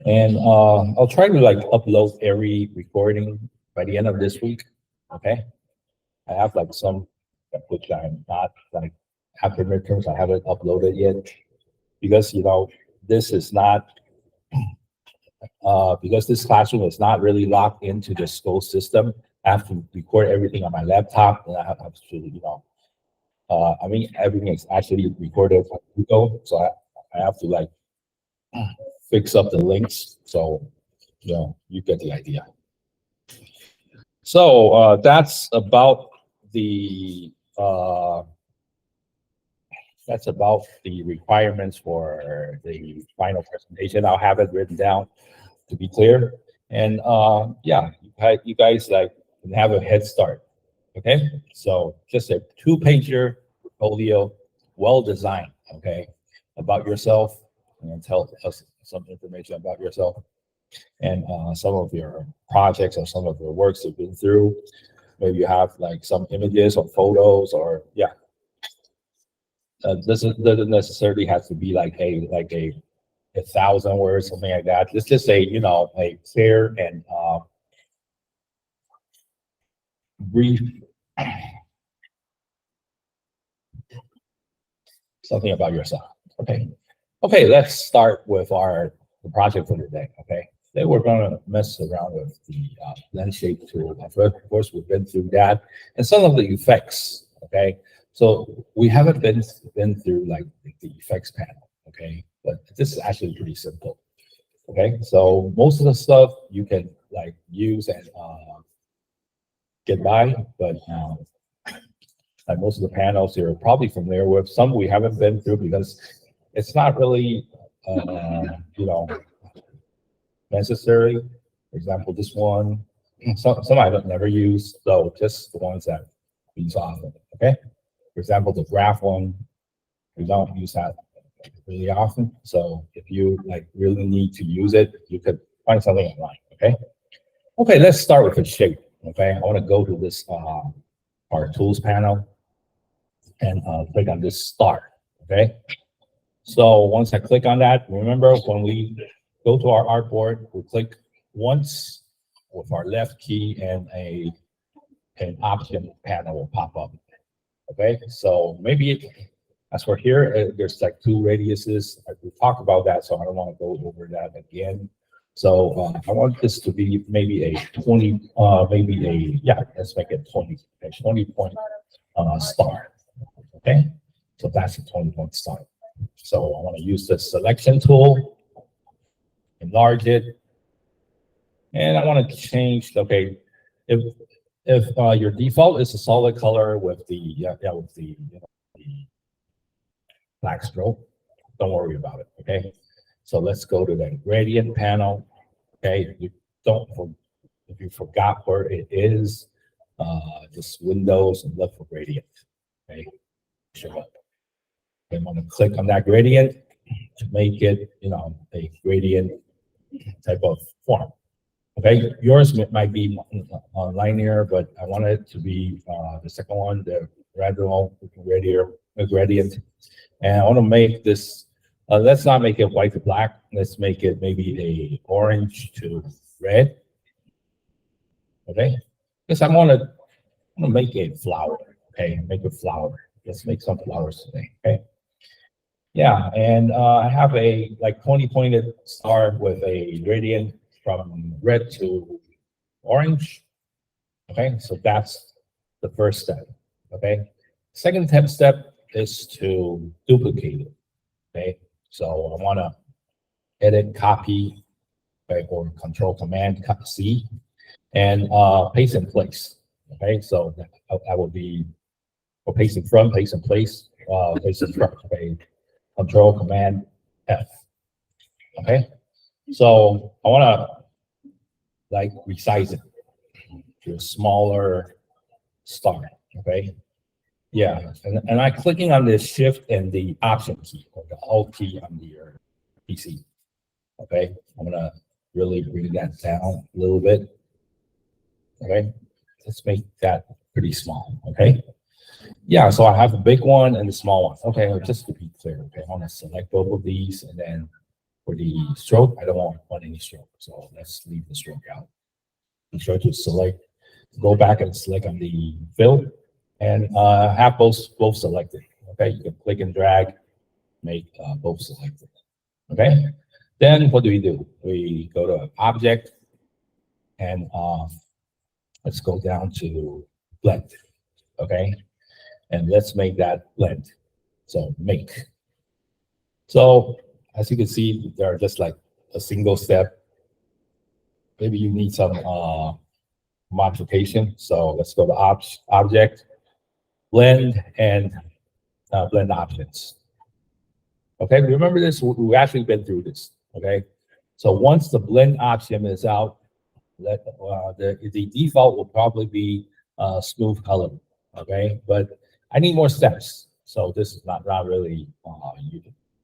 And I'll try to like upload every recording by the end of this week. Okay. I have like some which I'm not like after midterms, I haven't uploaded yet because this is not because this classroom is not really locked into the school system. I have to record everything on my laptop, and I have to, I mean, everything is actually recorded on Google, so I have to like fix up the links. So, you get the idea. So that's about the requirements for the final presentation. I'll have it written down to be clear. And yeah, you guys like can have a head start. Okay, so just a 2-pager portfolio, well designed. Okay, about yourself, and tell us some information about yourself and some of your projects or some of your works you've been through. Maybe you have like some images or photos, or yeah. This doesn't necessarily have to be like a 1,000 words, something like that. Let's just say a clear and brief something about yourself. Okay. Okay, let's start with the project for today. Okay. Today we're gonna mess around with the landscape tool. Of course, we've been through that and some of the effects. Okay. So we haven't been through like the effects panel. Okay. But this is actually pretty simple. Okay. So most of the stuff you can like use and get by, but like most of the panels you're probably familiar with. Some we haven't been through because it's not really necessary. For example, this one, some I've never used, so just the ones that we use often. Okay. For example, the graph one, we don't use that really often. So if you like really need to use it, you could find something online. Okay. Okay, let's start with the shape. Okay, I want to go to this our tools panel and click on this star. Okay. So once I click on that, remember when we go to our artboard, we click once with our left key and an option panel will pop up. Okay, so maybe as for here, there's like 2 radiuses. We talked about that, so I don't want to go over that again. So I want this to be maybe a 20, let's make it 20, a 20-point star. Okay, so that's a 20-point star. So I want to use the selection tool, enlarge it, and I want to change. Okay, if your default is a solid color with the the black stroke, don't worry about it. Okay, so let's go to the gradient panel. Okay, if you forgot where it is, just Windows and look for gradient. Okay, show up. I'm going to click on that gradient to make it, a gradient type of form. Okay, yours might be linear, but I want it to be the second one, the gradual gradient. And I want to make this, let's not make it white to black. Let's make it maybe a orange to red. Okay, because I want to make a flower. Okay, make a flower. Let's make some flowers today. Okay. Yeah, and I have a like 20-pointed star with a gradient from red to orange. Okay, so that's the first step. Okay, second step is to duplicate it. Okay, so I want to edit, copy, okay, or Control Command C, and paste in place. Okay, so that will be or paste in front, paste in place, paste in front. Okay. Control Command F. Okay, so I want to like resize it to a smaller star. Okay, yeah, and I'm clicking on the Shift and the Option key or the Alt key on your PC. Okay, I'm gonna really bring that down a little bit. Okay, let's make that pretty small. Okay. Yeah, so I have a big one and a small one. Okay, just to be clear, okay, I want to select both of these and then For the stroke, I don't want any stroke, so let's leave the stroke out. Be sure to select, go back and select on the fill, and have both selected. Okay, you can click and drag, make both selected. Okay, then what do? We go to object, and let's go down to blend. Okay, and let's make that blend. So make. So as you can see, there are just like a single step. Maybe you need some modification. So let's go to object, blend, and blend options. Okay, remember this, we've actually been through this. Okay, so once the blend option is out, the default will probably be smooth color. Okay, but I need more steps. So this is not really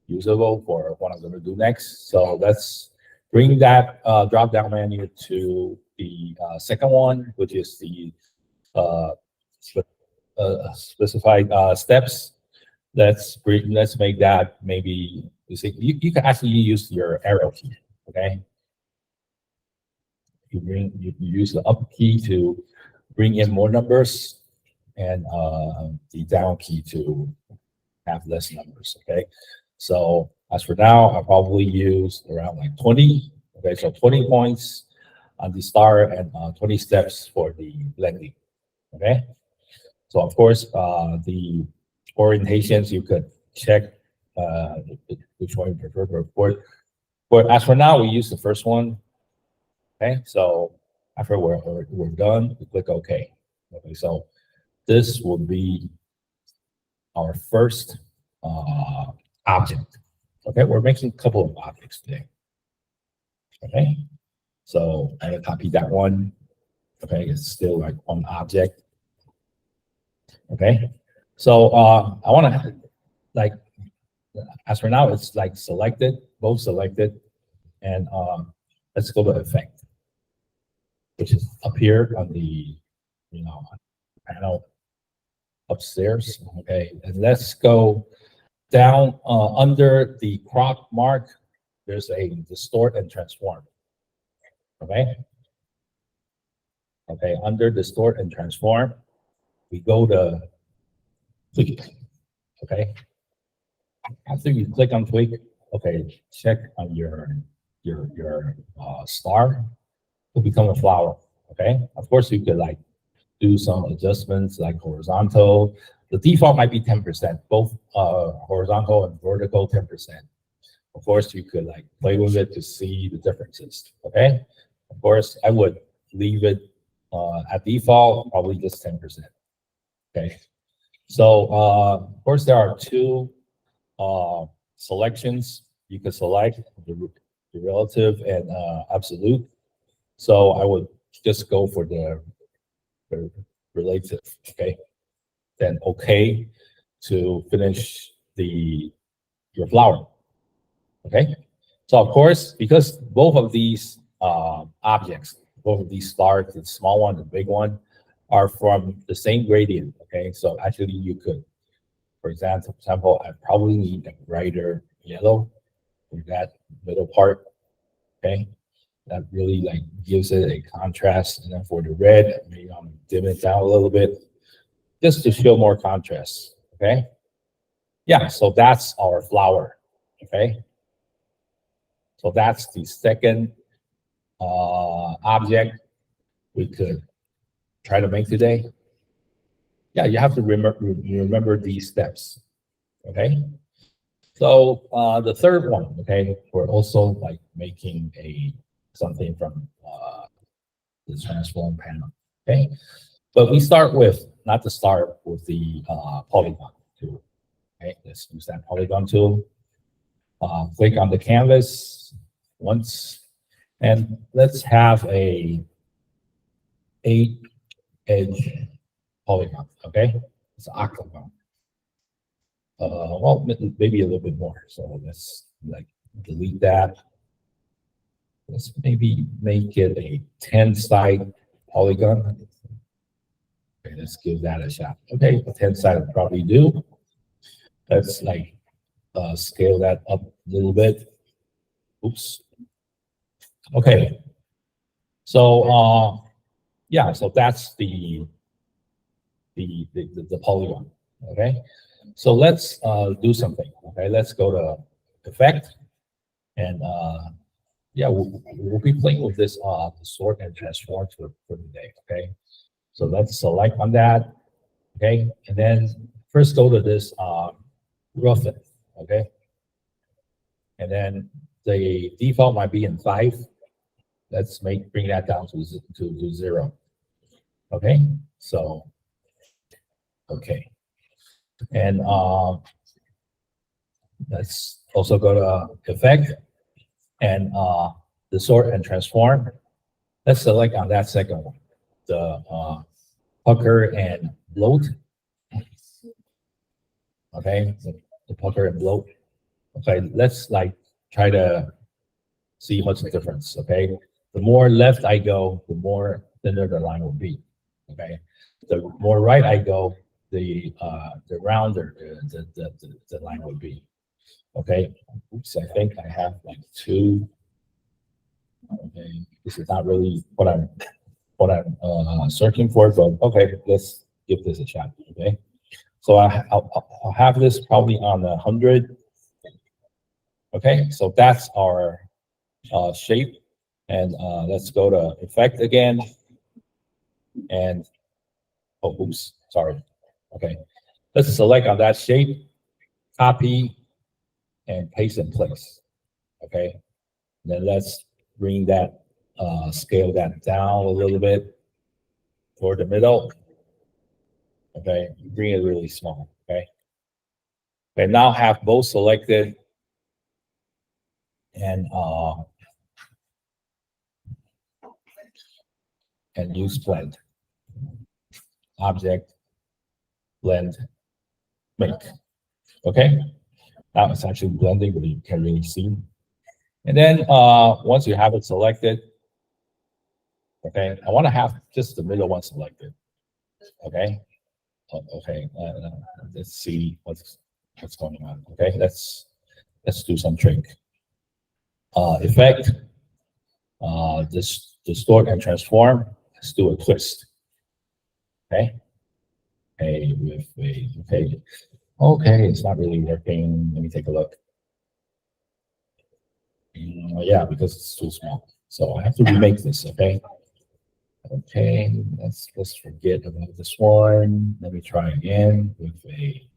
usable for what I'm going to do next. So let's bring that drop down menu to the second one, which is the specified steps. Let's make that maybe you can actually use your arrow key. Okay, you use the up key to bring in more numbers, and the down key to have less numbers. Okay, so as for now, I'll probably use around like 20. Okay, so 20 points on the star and 20 steps for the blending. Okay, so of course the orientations you could check which one you prefer. But as for now, we use the first one. Okay, so after we're done, we click OK. Okay, so this will be our first object. Okay, we're making a couple of objects today. Okay, so I'm gonna copy that one. Okay, it's still like one object. Okay, so I want to like, as for now, it's like selected, both selected, and let's go to effect, which is up here on the panel upstairs. Okay, and let's go down under the crop mark. There's a distort and transform. Okay. Okay, under distort and transform, we go to tweak. Okay. After you click on tweak, okay, check on your star to become a flower. Okay. Of course, you could like do some adjustments like horizontal. The default might be 10%, both horizontal and vertical 10%. Of course, you could like play with it to see the differences. Okay. Of course, I would leave it at default, probably just 10%. Okay. So of course, there are two selections you could select: the relative and absolute. So I would just go for the relative. Okay. Then OK to finish your flower. Okay. So of course, because both of these objects, both of these stars, the small one, the big one, are from the same gradient. Okay. So actually you could, for example, I probably need a brighter yellow for that middle part. Okay. That really like gives it a contrast. And then for the red, maybe I'm dim it down a little bit just to show more contrast. Okay. Yeah. So that's our flower. Okay. So that's the second object we could try to make today. Yeah, you have to remember these steps. Okay. So the third one, okay, we're also like making something from the transform panel. Okay. But we start with not to start with the polygon tool. Okay, let's use that polygon tool. Click on the canvas once, and let's have a 8-edge polygon. Okay, it's octagon. Well, maybe a little bit more. So let's like delete that. Let's maybe make it a 10-side polygon. Okay, let's give that a shot. Okay, a 10-side would probably do. Let's like scale that up a little bit. Oops. Okay. So yeah, so that's the polygon. Okay. So let's do something. Okay, let's go to effect and yeah, we'll be playing with this sort and transform for today. Okay. So let's select on that. Okay, and then first go to this roughen. Okay, and then the default might be in 5. Let's bring that down to 0. Okay, so okay, and let's also go to effect and the sort and transform. Let's select on that second one, the pucker and bloat. Okay, the pucker and bloat. Okay, let's like try to see what's the difference. Okay, the more left I go, the more thinner the line will be. Okay, the more right I go, the rounder the line will be. Okay, oops, I think I have like 2. Okay, this is not really what I'm searching for, but okay, let's give this a shot. Okay, so I'll have this probably on 100. Okay, so that's our shape, and let's go to effect again, and oh, oops, sorry. Okay, let's select on that shape, copy, and paste in place. Okay, then let's bring that scale that down a little bit toward the middle. Okay, bring it really small. Okay, and now have both selected, and use blend object blend make. Okay, now it's actually blending, but you can't really see. And then once you have it selected, okay, I want to have just the middle one selected. Okay, okay, let's see what's going on. Okay, let's do some trick. Effect, this distort and transform. Let's do a twist. Okay, okay, it's not really working. Let me take a look. Yeah, because it's too small. So I have to remake this. Okay. Okay, let's forget about this one. Let me try again with a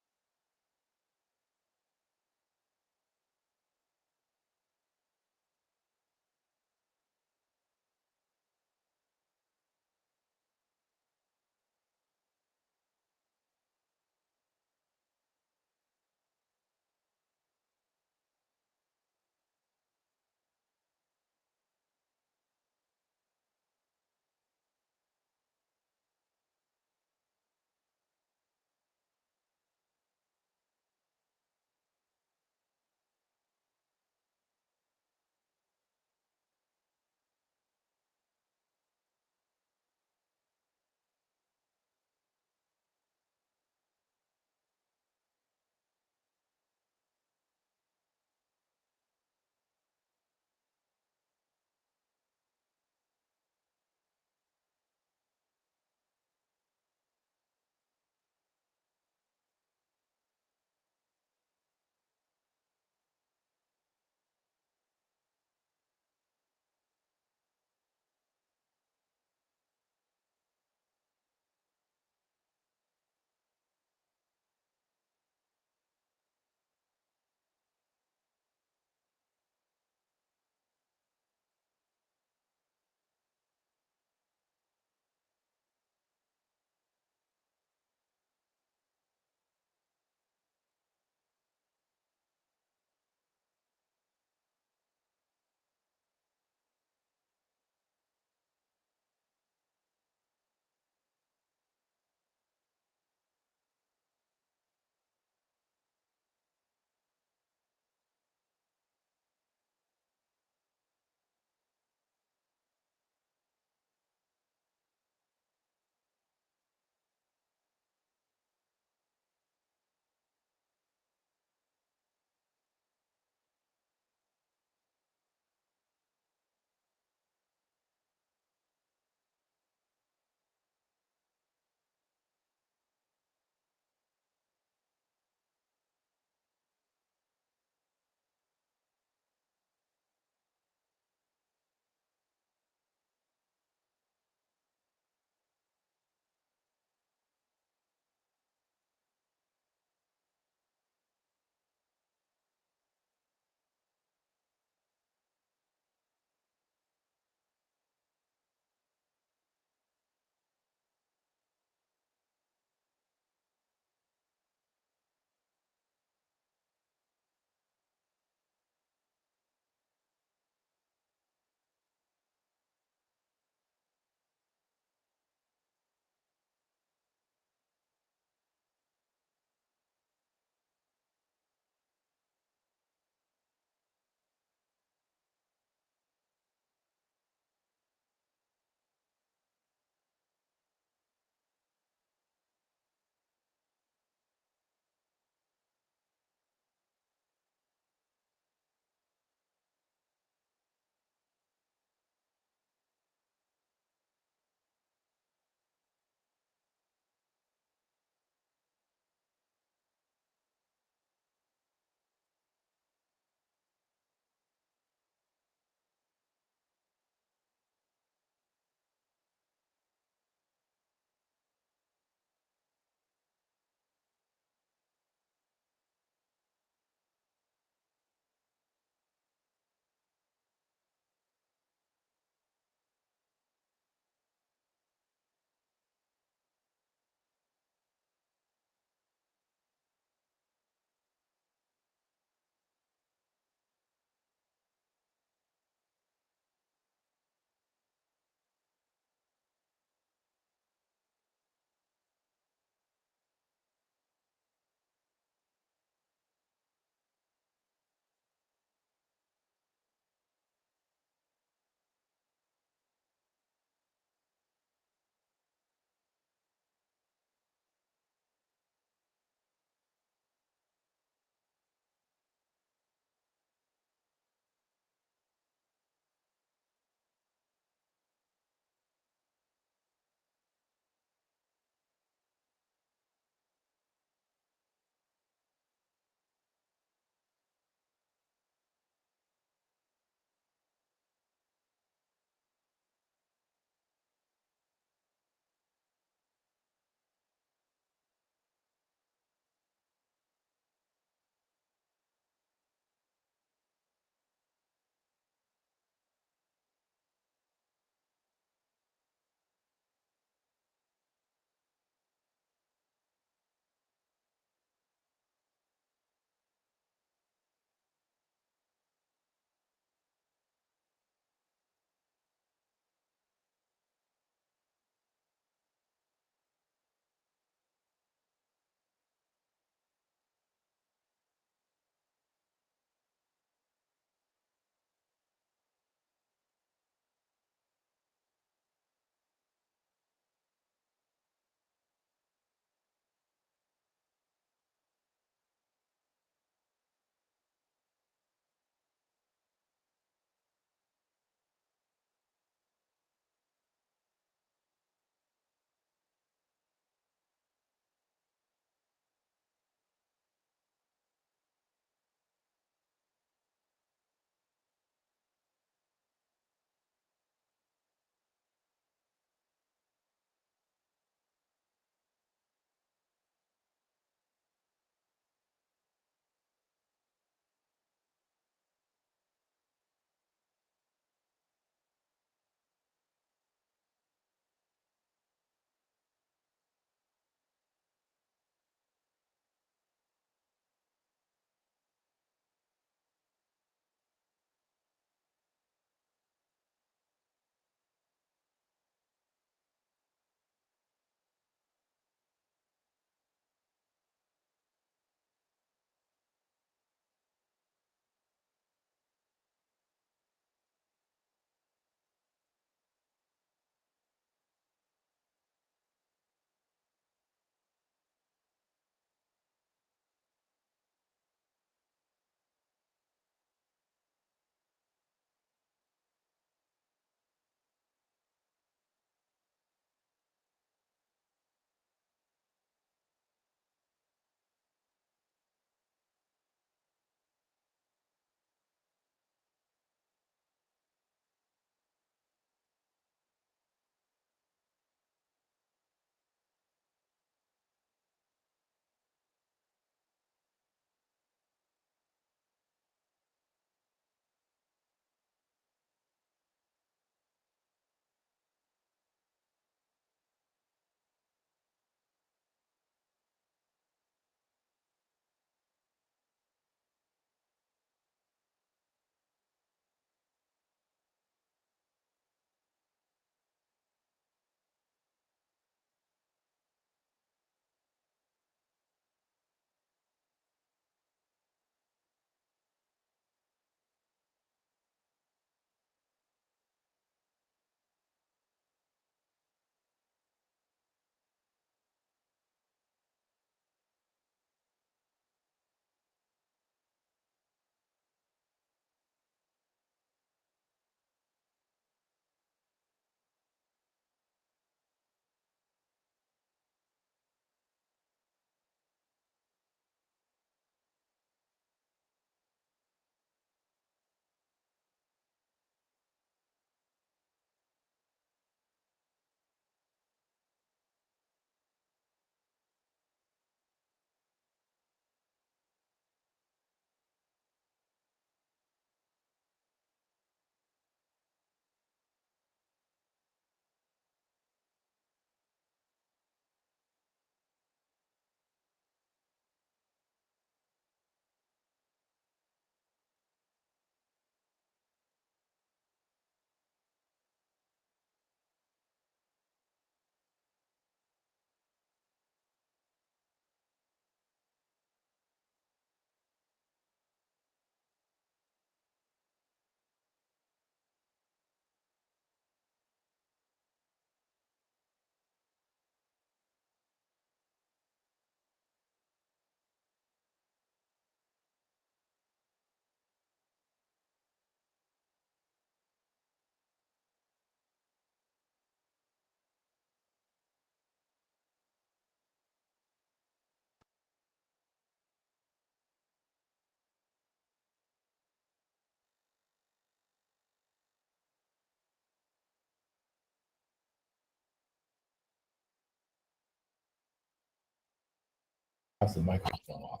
That's the microphone off.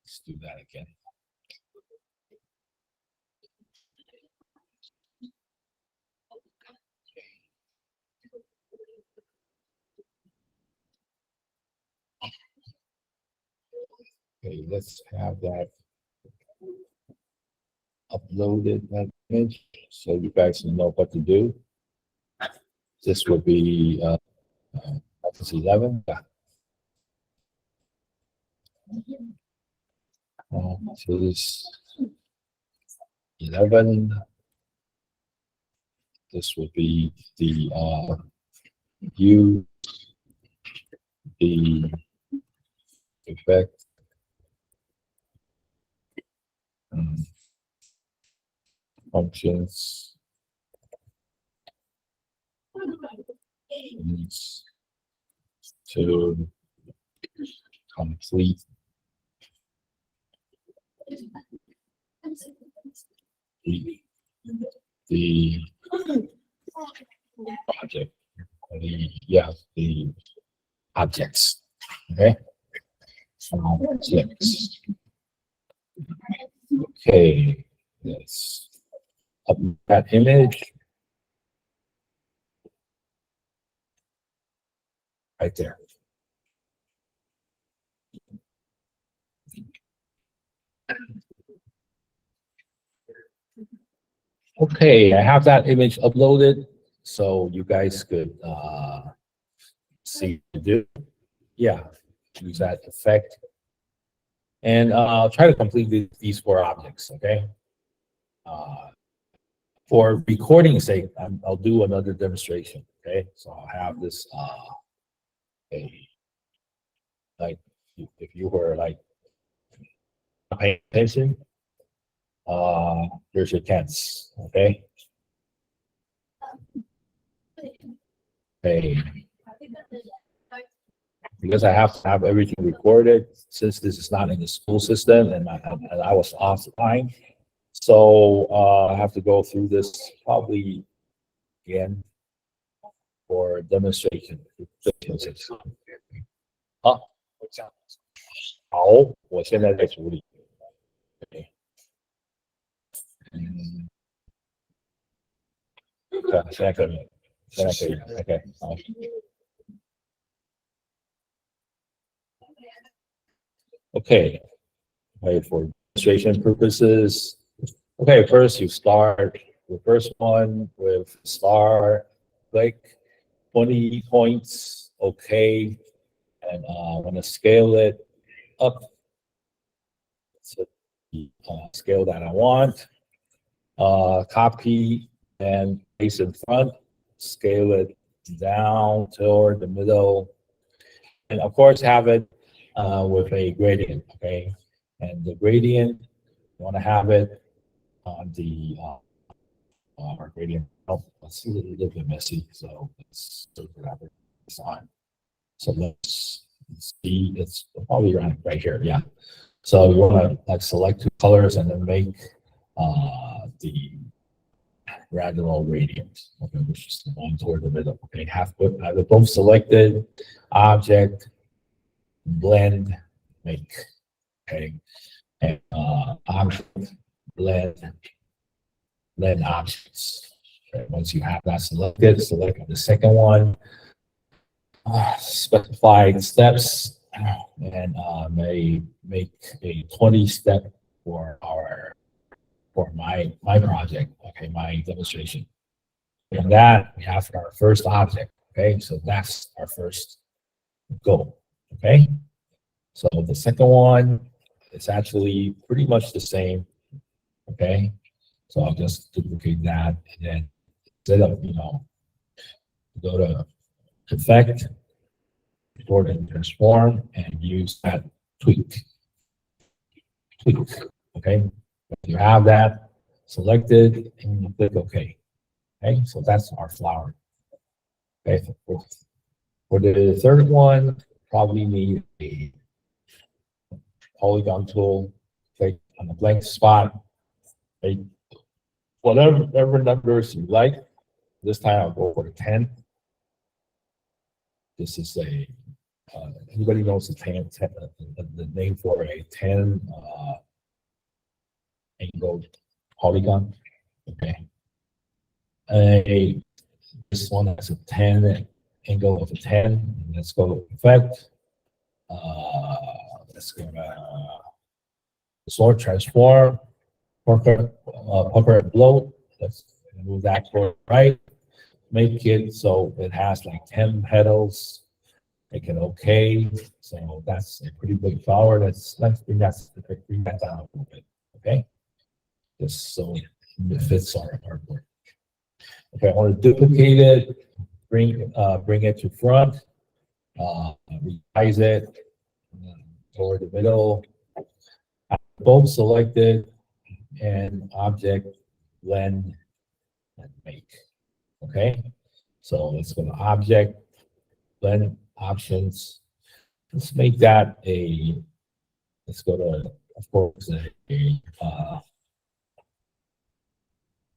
Let's do that again. Okay, let's have that uploaded, that image, so you guys know what to do. This would be Office 11. Yeah. So this 11. This would be the view, the effect, functions, needs to complete the project, the objects. Okay. Objects. Okay. Let's upload that image right there. Okay, I have that image uploaded, so you guys could see what to do. Yeah, use that effect. And I'll try to complete these 4 objects, okay? For recording sake, I'll do another demonstration, okay? So I'll have this, like, if you were like paying attention, there's your tense, okay? Okay. Because I have to have everything recorded, since this is not in the school system and I was offline. So I have to go through this probably again for demonstration. 好，我现在在处理。对，现在可以，现在可以 ，OK， 好。Okay, for demonstration purposes. Okay, first you start the first one with star, click 20 points, okay, and I want to scale it up to the scale that I want. Copy and paste in front, scale it down toward the middle, and of course have it with a gradient, okay? And the gradient, you want to have it on the our gradient. Oh, it's a little bit messy, so let's have it on. So let's see, it's probably right here, yeah. So you want to like select 2 colors and then make the radial gradient, okay, which is the one toward the middle. Okay, have it both selected, object, blend, make, okay, and object, blend options. Okay, once you have that selected, select the second one, specify steps, and may make a 20-step for my project, okay, my demonstration. And that we have our first object, okay, so that's our first goal, okay. So the second one is actually pretty much the same, okay. So I'll just duplicate that, and then instead of, go to effect, import and transform, and use that tweak, okay. You have that selected, and you click OK. Okay, so that's our flower. Okay, for the third one, probably need a polygon tool. Click on the blank spot. Okay, whatever numbers you like. This time I'll go for 10. this is a anybody knows the name for a 10 angle polygon? Okay. This one has a 10 angle of a 10. Let's go to effect. Let's go to sort transform, pucker and blow. Let's move that to right. Make it so it has like 10 petals. Make it okay. So that's a pretty big flower. Let's bring that down a little bit. Okay. Just so it fits our artwork. Okay, I want to duplicate it, bring it to front, resize it, toward the middle. Both selected, and object, blend, and make. Okay, so let's go to object, blend options. Let's make that a. Let's go to, of course, a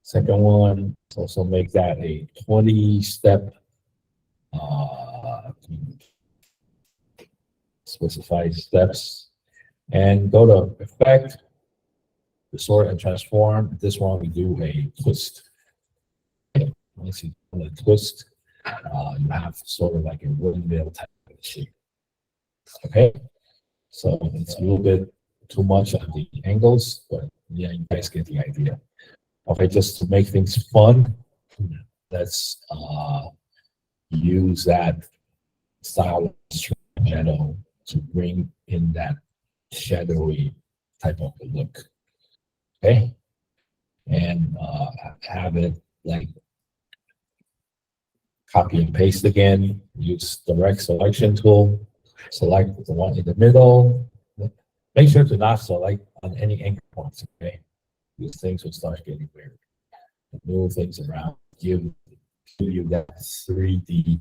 second one. Let's also make that a 20-step. Specify steps, and go to effect, sort and transform. This one we do a twist. Once you do a twist, you have sort of like a windmill type of shape. Okay, so it's a little bit too much on the angles, but yeah, you guys get the idea. Okay, just to make things fun, let's use that style shadow to bring in that shadowy type of look. Okay, and have it like copy and paste again. Use direct selection tool. Select the one in the middle. Make sure to not select on any anchor points. Okay, these things will start getting weird. Move things around. Give you that 3D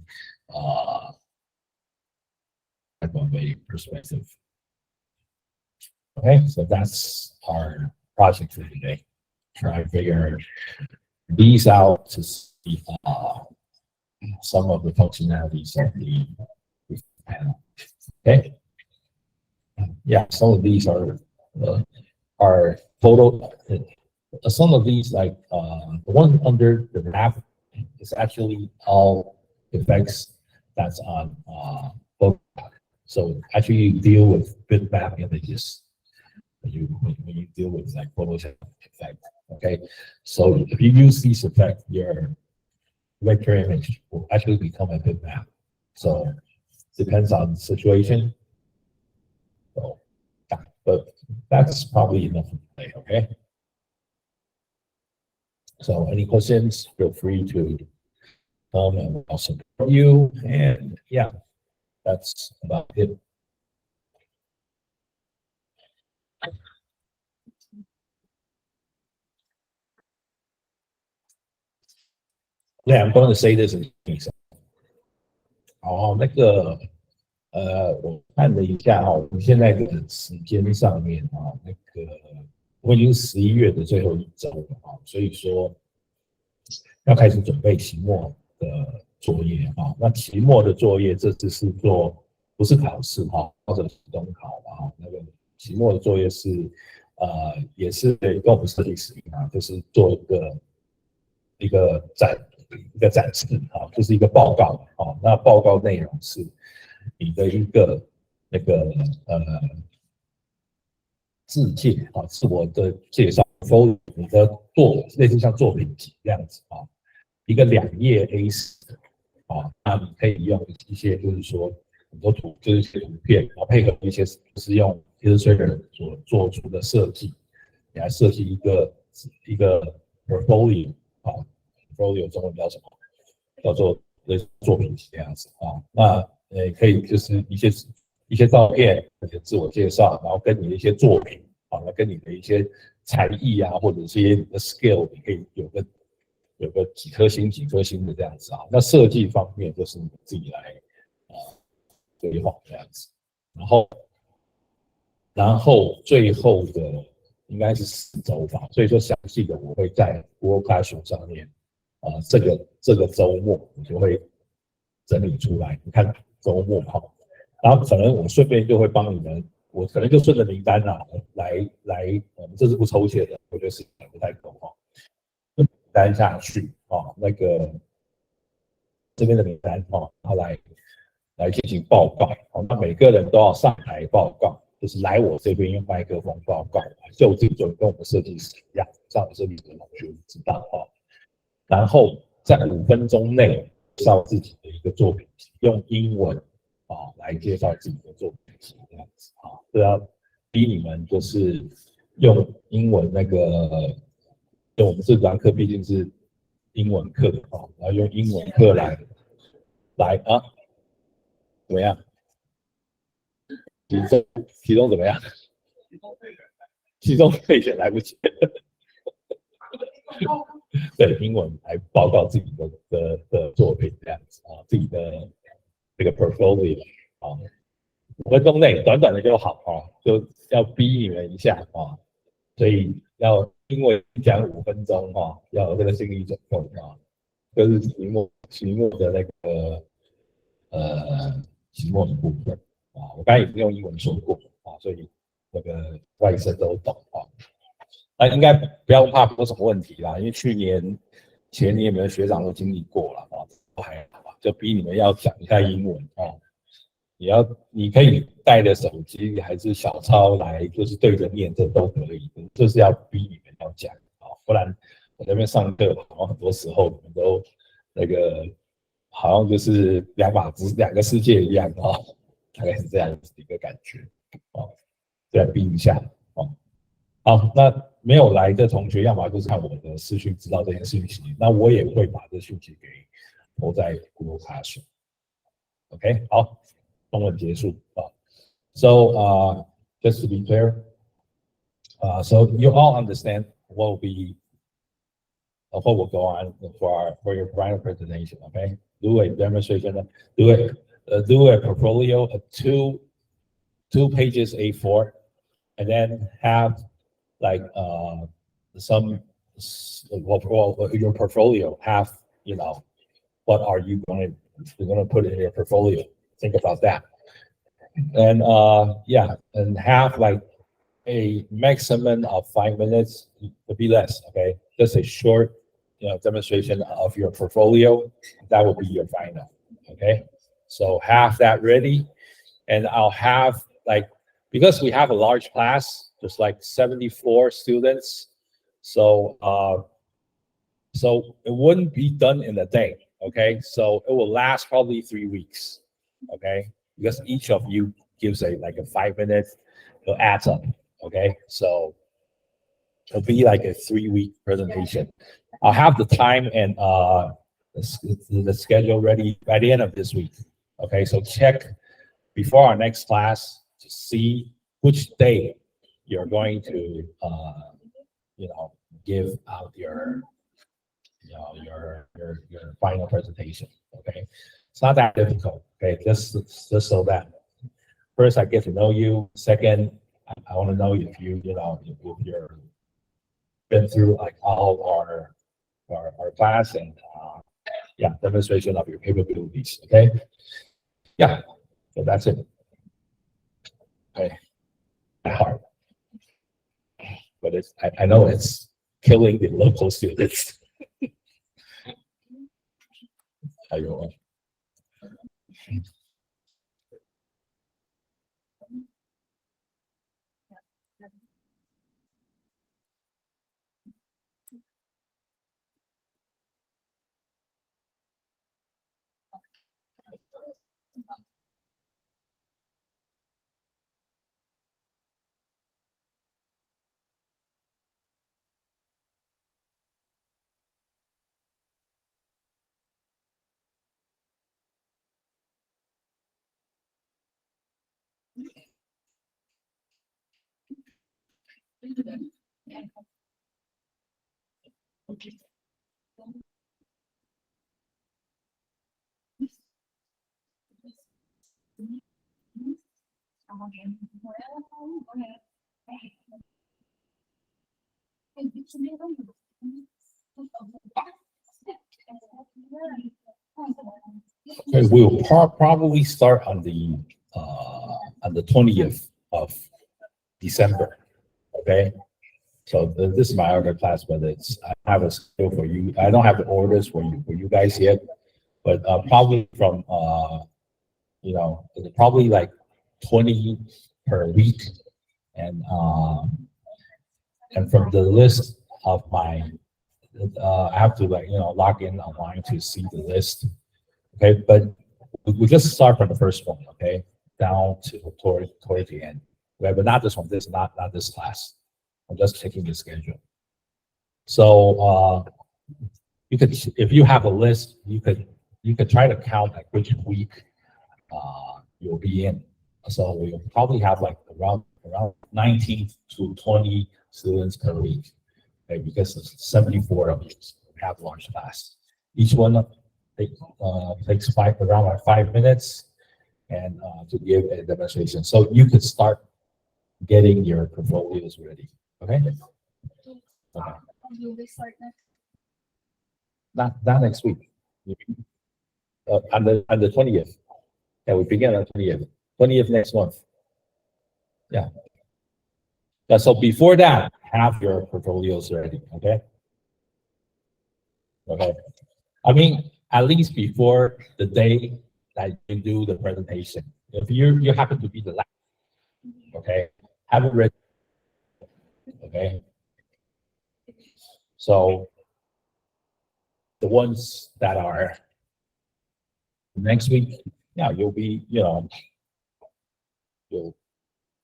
type of a perspective. Okay, so that's our project for today. Try and figure these out to see some of the functionalities of the panel. Okay, yeah, some of these are photo. Some of these, like the one under the map, is actually all effects that's on photo. So actually, you deal with bitmap images. When you deal with like Photoshop effect, okay. So if you use these effects, your vector image will actually become a bitmap. So depends on the situation. So, yeah, but that's probably enough for today. Okay. So any questions? Feel free to come and I'll support you. And yeah, that's about it. Yeah, I'm going to say this in case. 好，那个我看了一下哈，我们现在这个时间上面啊，那个我已经11月的最后一周了啊，所以说要开始准备期末的作业啊。那期末的作业这次是做不是考试哈，或者期中考啊，那个期末的作业是也是跟我们设计师一样，就是做一个展示啊，就是一个报告啊。那报告内容是你的一个那个自介啊，自我的介绍，你的类似像作品集这样子啊，一个2页 A4 啊，那你可以用一些就是说很多就是一些图片，然后配合一些是用 Illustrator 所做出的设计，你来设计一个 portfolio 啊 ，portfolio 中文叫什么？叫做作品集这样子啊。那可以就是一些照片，一些自我介绍，然后跟你的一些作品啊，跟你的一些才艺啊，或者一些你的 skill， 你可以有个几颗星的这样子啊。那设计方面就是你自己来规划这样子，然后最后的应该是4周吧，所以说详细的我会在 Google Classroom 上面这个周末我就会整理出来。你看周末哈，然后可能我顺便就会帮你们，我可能就顺着名单来，我们这是不抽签的，我觉得时间不太够哈，名单下去那个这边的名单然后来进行报告，那每个人都要上台报告，就是来我这边用麦克风报告，就这种跟我们设计师一样，这样设计师的同学知道然后在5分钟内介绍自己的一个作品集，用英文来介绍自己的作品集，这样子这要逼你们就是用英文那个，因为我们这堂课毕竟是英文课然后用英文课来怎么样？其中怎么样？其中可以选来不及。对，英文来报告自己的作品这样子自己的这个 portfolio 5分钟内短短的就好就要逼你们一下所以要因为讲5分钟要有这个心理准备就是题目的那个题目的部分我刚才已经用英文说过所以那个外生都懂那应该不要怕有什么问题啦，因为去年、前年有没有学长都经历过了都还好就逼你们要讲一下英文你可以带着手机还是小抄来，就是对着念，这都可以，就是要逼你们要讲不然我那边上课好像很多时候你们都那个好像就是两个世界一样大概是这样子的一个感觉这样逼一下好，那没有来的同学，要么就是看我的视讯知道这件讯息，那我也会把这讯息给投在 Google Classroom。OK， 好，中文结束So just to be clear, so you all understand what will go on for your final presentation. Okay, do a demonstration, do a portfolio of two pages A4, and then have like some your portfolio have what are you going to put in your portfolio, think about that and and have like a maximum of 5 minutes, to be less, okay, just a short demonstration of your portfolio. That will be your final. Okay, so have that ready, and I'll have like, because we have a large class, there's like 74 students, so so it wouldn't be done in a day. Okay, so it will last probably 3 weeks. Okay, because each of you gives like a 5 minute, it adds up. Okay, so it'll be like a 3 week presentation. I'll have the time and the schedule ready by the end of this week. Okay, so check before our next class to see which day you're going to give out your final presentation. Okay, it's not that difficult. Okay, just so that first I get to know you. Second, I want to know if if you're been through like all our class and demonstration of your capabilities. Okay, yeah, so that's it. Okay, hard, but I know it's killing the local students. 还有 We'll probably start on the 20th of December. Okay. So this is my other class, but I have a schedule for you. I don't have the orders for you guys yet, but probably from probably like 20 per week, and from the list of my I have to log in online to see the list. Okay, but we just start from the first one, okay, down to toward the end. Okay, but not this one. This not this class. I'm just checking the schedule. So you could, if you have a list, you could try to count like which week you'll be in. So we'll probably have like around 19 to 20 students per week, okay, because there's 74 of you have launch class. Each one takes around 5 minutes and to give a demonstration. So you could start getting your portfolios ready. Okay. Okay. Will we start next? Not next week. On the 20th. Yeah, we begin on 20th. 20th next month. Yeah. Yeah. So before that, have your portfolios ready. Okay. Okay. I mean, at least before the day that you do the presentation. If you happen to be the last, okay, have it ready. Okay. So the ones that are next week, yeah, you'll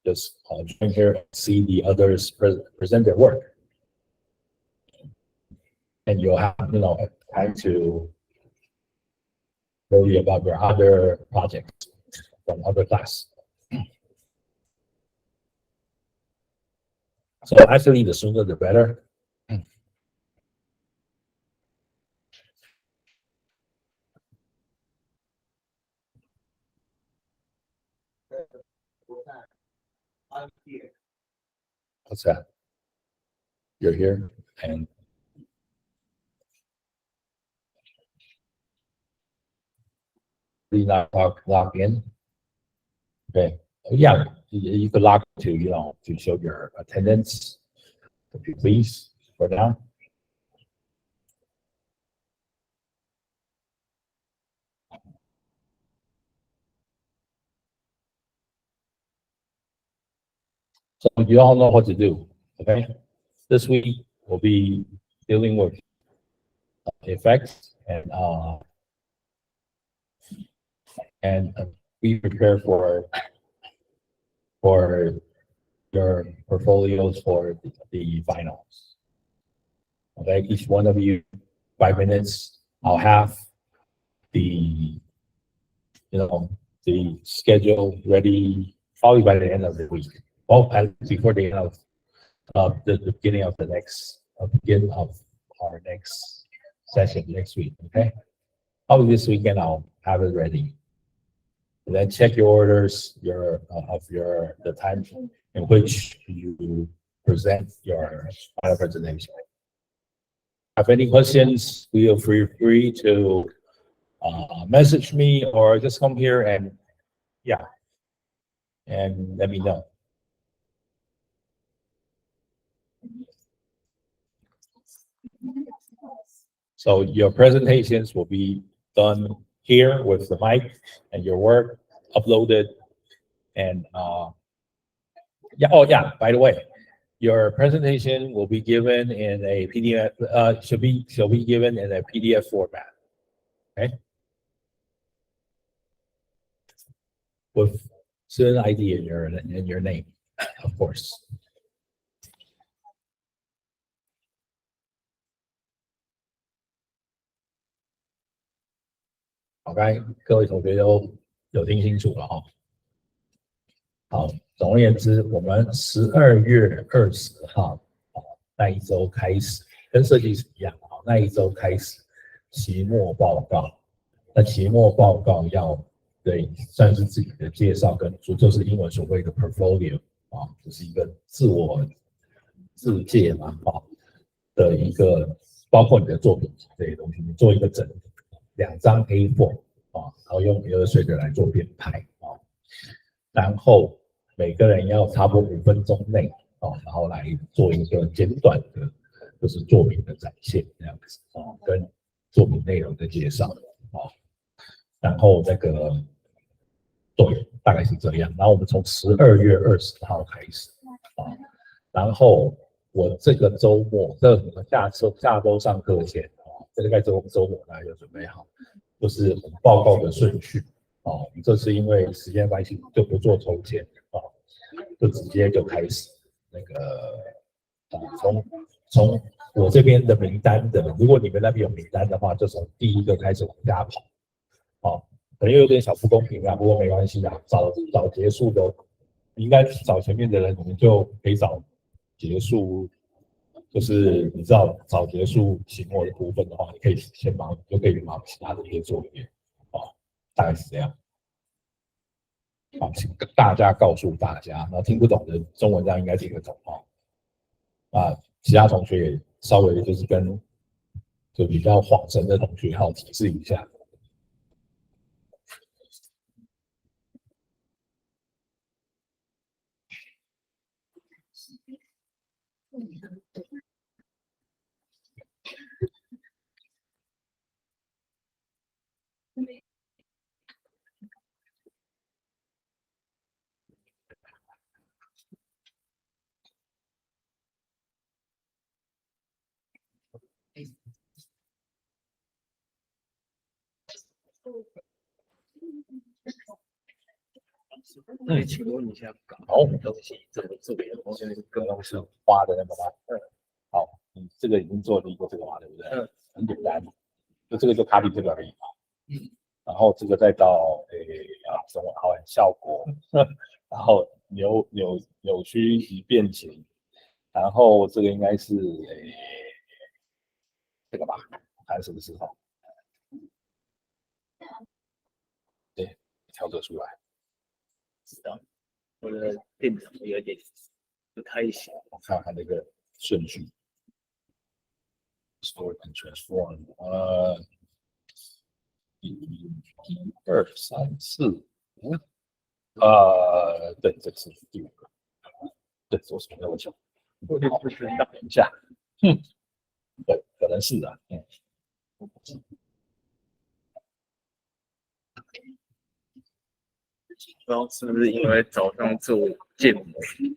just join here and see the others present their work, and you'll have time to worry about your other projects from other class. So actually, the sooner the better. I'm here. What's that? You're here and not log in. Okay. Yeah, you could log to to show your attendance, if you please, for now. So you all know what to do. Okay. This week we'll be dealing with effects and be prepared for your portfolios for the finals. Okay, each one of you 5 minutes. I'll have the the schedule ready probably by the end of the week. Well, before the end of the beginning of beginning of our next session next week. Okay, probably this weekend I'll have it ready. And then check your orders, the time in which you present your final presentation. Have any questions? Feel free to message me or just come here and let me know. So your presentations will be done here with the mic and your work uploaded, and by the way, your presentation will be given in a PDF, should be given in a PDF format. Okay, with student ID in your name, of course. OK，各位同学都有听清楚了哈。好，总而言之，我们12月20号那一周开始，跟设计师一样啊，那一周开始期末报告。那期末报告要算是自己的介绍，就是英文所谓的 portfolio 啊，就是一个自介嘛的一个，包括你的作品这些东西，你做一个2张 A4 然后用Illustrator 来做编排然后每个人要差不多5分钟内然后来做一个简短的，就是作品的展现这样子跟作品内容的介绍然后对，大概是这样。然后我们从12月20号开始然后我这个周末，下周上课前这个周末大家就准备好，就是我们报告的顺序这次因为时间关系就不做抽签就直接就开始那个从我这边的名单的，如果你们那边有名单的话，就从第一个开始往下跑可能有点小不公平不过没关系早结束的，你应该找前面的人，你们就可以早结束。就是你知道早结束期末的部分的话，你可以先忙，就可以忙其他的一些作业大概是这样。请大家告诉大家，那听不懂的中文这样应该听得懂其他同学也稍微就是就比较恍神的同学提示一下。那请问一下，东西怎么做？我现在跟东西花的那个吗？好，你这个已经做了一个这个嘛，对不对？很简单，就这个就 copy 这个而已然后这个再到中文好效果，然后扭曲及变形，然后这个应该是这个吧？看是不是对，调整出来。知道，我的电脑有点不太行。我看看那个顺序 ，store and transform， 1、2、3、4、5，对，这是第5个，对，我什么都讲，我就不知道。等一下，对，可能是的，不知道是不是因为早上做建模，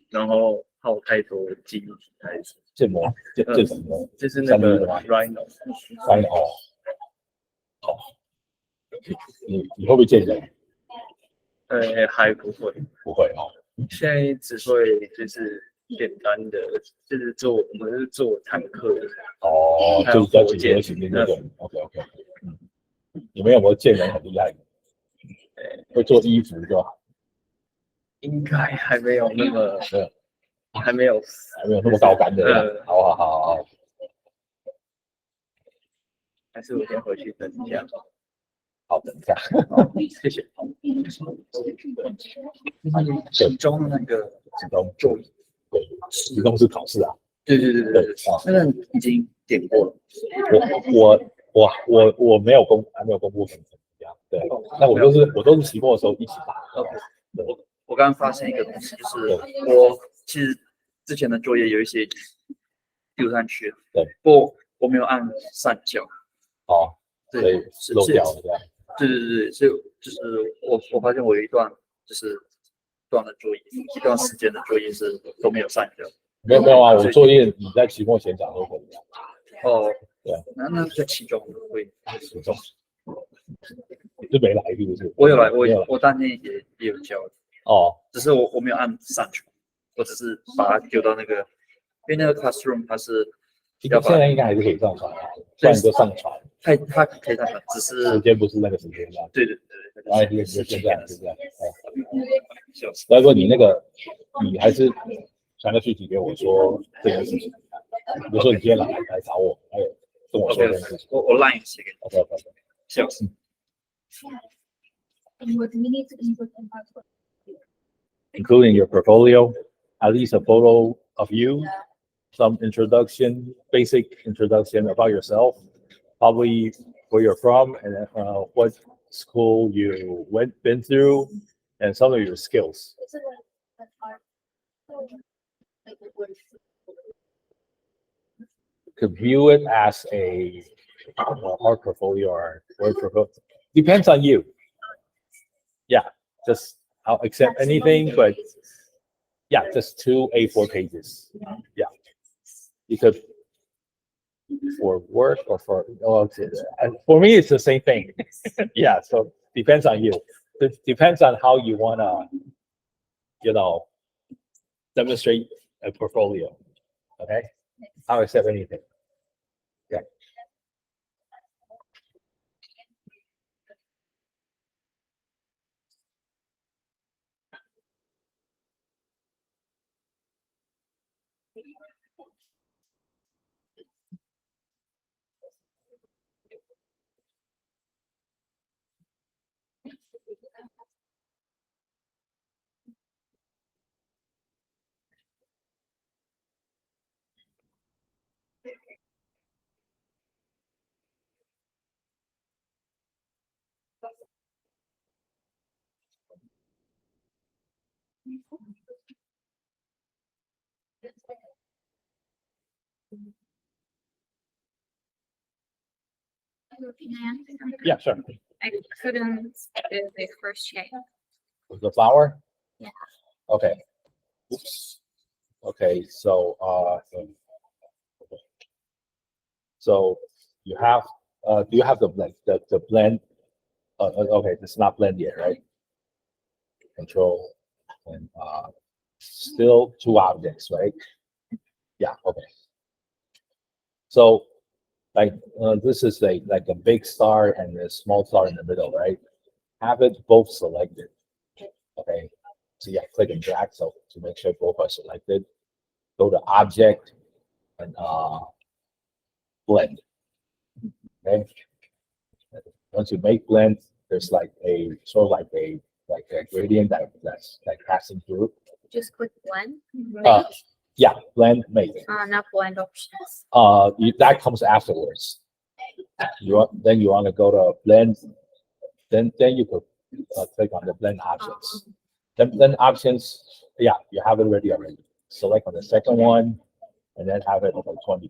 然后耗太多记忆体，还是建模建什么？就是那个 Rhino， 你会不会建人？还不会，不会现在只会就是简单的，就是我们是做坦克的就是比较几何型的那种。OK， 你们有没有建人很厉害的？会做衣服就好。应该还没有那么，还没有那么高干的。好。还是我先回去等一下。好，等一下。谢谢。其中那个其中就对，其中是考试啊。对，那个已经点过了。我没有还没有公布分成对，那我都是期末的时候一起打。我刚刚发现一个东西，就是我其实之前的作业有一些丢上去了，对，不过我没有按上交。所以漏掉了这样。对，所以就是我发现我有一段就是段的作业，一段时间的作业是都没有上交。没有啊，我作业你在期末前讲都可以。对，那在其中会其中你是没来是不是？我有来，我当天也有交只是我没有按上传，我只是把它丢到那个，因为那个 Classroom 它是现在应该还是可以上传不然就上传。它可以上传，只是时间不是那个时间这样。对，然后就这样。所以说你还是传个讯息给我说这件事情，比如说你今天来找我，还有跟我说这件事情。我 Line 写给你。OK。笑。Including your portfolio, at least a photo of you, some basic introduction about yourself, probably where you're from and what school you been through and some of your skills. Could view it as a art portfolio or word portfolio. Depends on you. Yeah, just I'll accept anything, but yeah, just 2 A4 pages. Yeah, you could for work or for me it's the same thing. Yeah, so depends on you. It depends on how you wanna, demonstrate a portfolio. Okay, I'll accept anything. Yeah. Yeah, sure. I couldn't do the first shape. The flower? Yeah. Okay. Oops. Okay, so so you have do you have the blend the blend? Okay, it's not blend yet, right? Control and still 2 objects, right? Yeah, okay. So like this is like a big star and a small star in the middle, right? Have it both selected. Okay. So yeah, click and drag so to make sure both are selected. Go to object and blend. Okay. Once you make blend, there's like a sort of like a gradient that's like passing through. Just click blend. Yeah, blend make. Not blend options. That comes afterwards. Then you want to go to blend. Then you could click on the blend options. Then options, yeah, you have it ready already. Select on the second one, and then have it on 20.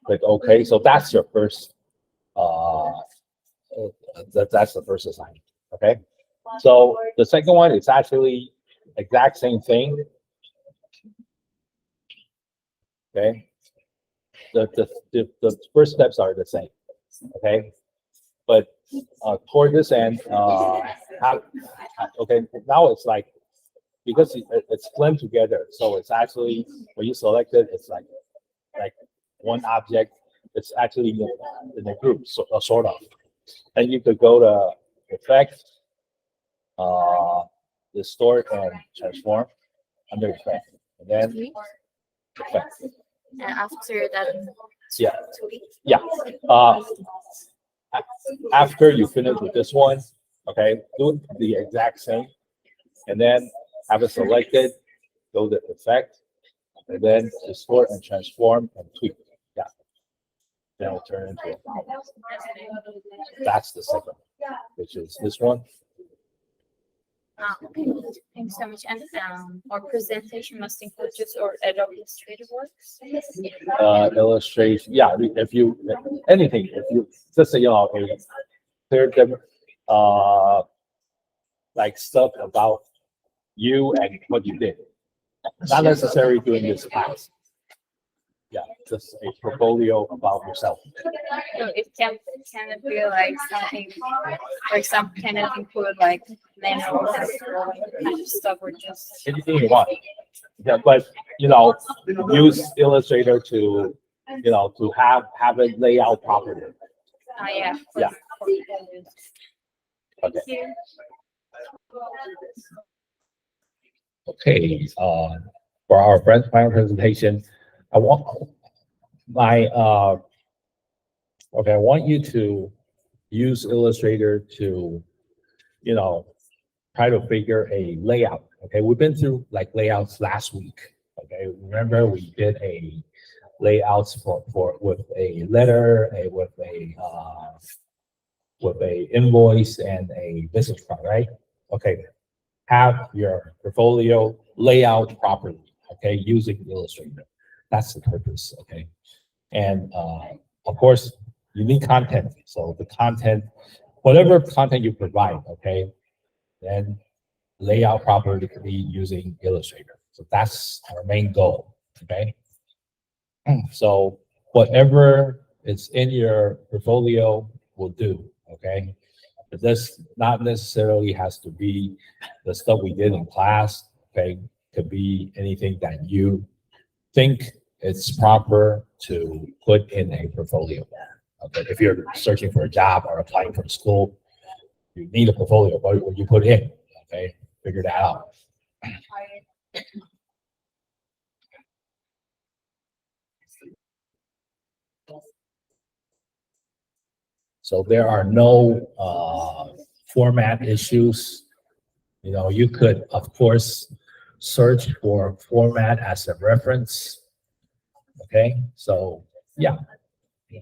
Click OK. So that's your first. That's the first assignment. Okay. So the second one is actually exact same thing. Okay. The first steps are the same. Okay. But toward this end, okay, now it's like because it's blend together, so it's actually when you select it, it's like one object. It's actually in a group, so sort of. And you could go to effect, distort and transform under effect, and then effect. And after that, Yeah. Yeah. After you finish with this one, okay, do the exact same, and then have it selected, go to effect, and then distort and transform and tweak. Yeah. Then it'll turn into a flower. That's the second one, which is this one. okay. Thanks so much. And our presentation must include just or Adobe Illustrator works. Illustration. Yeah, if you anything, if you just say clear them like stuff about you and what you did. Not necessarily doing this class. Yeah, just a portfolio about yourself. So it can it be like something, for example, can it include like manuals or like kind of stuff or just Anything you want. Yeah, but use Illustrator to to have it lay out properly. yeah. Yeah. Thank Okay. you. Okay. For our final presentation, I want I want you to use Illustrator to try to figure a layout. Okay, we've been through like layouts last week. Okay, remember we did a layouts for with a letter, with a with a invoice and a business card, right? Okay, have your portfolio layout properly, okay, using Illustrator. That's the purpose, okay? And of course, you need content. So the content, whatever content you provide, okay, then lay out properly using Illustrator. So that's our main goal, okay? So whatever is in your portfolio will do, okay? But this not necessarily has to be the stuff we did in class, okay? Could be anything that you think it's proper to put in a portfolio. Okay, if you're searching for a job or applying for a school, you need a portfolio. What would you put in? Okay, figure that out. So there are no format issues. You know, you could, of course, search for format as a reference. Okay, so yeah. Yeah.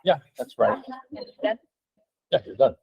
Yeah, that's right. Yeah, you're done.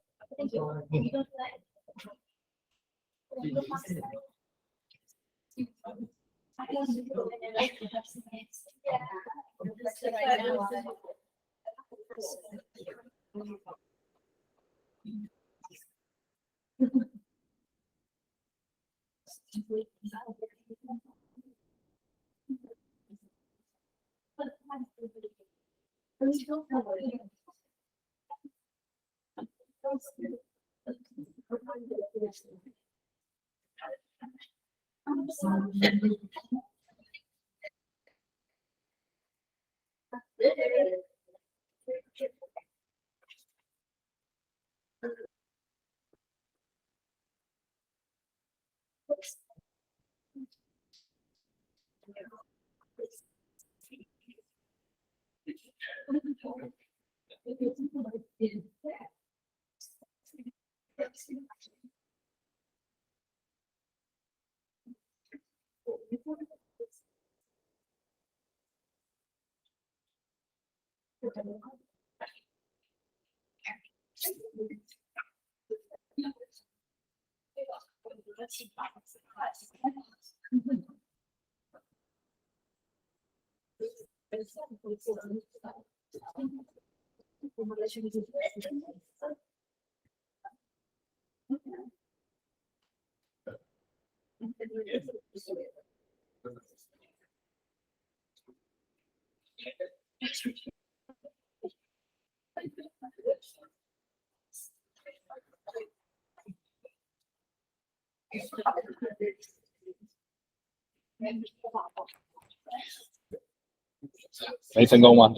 没成功吗？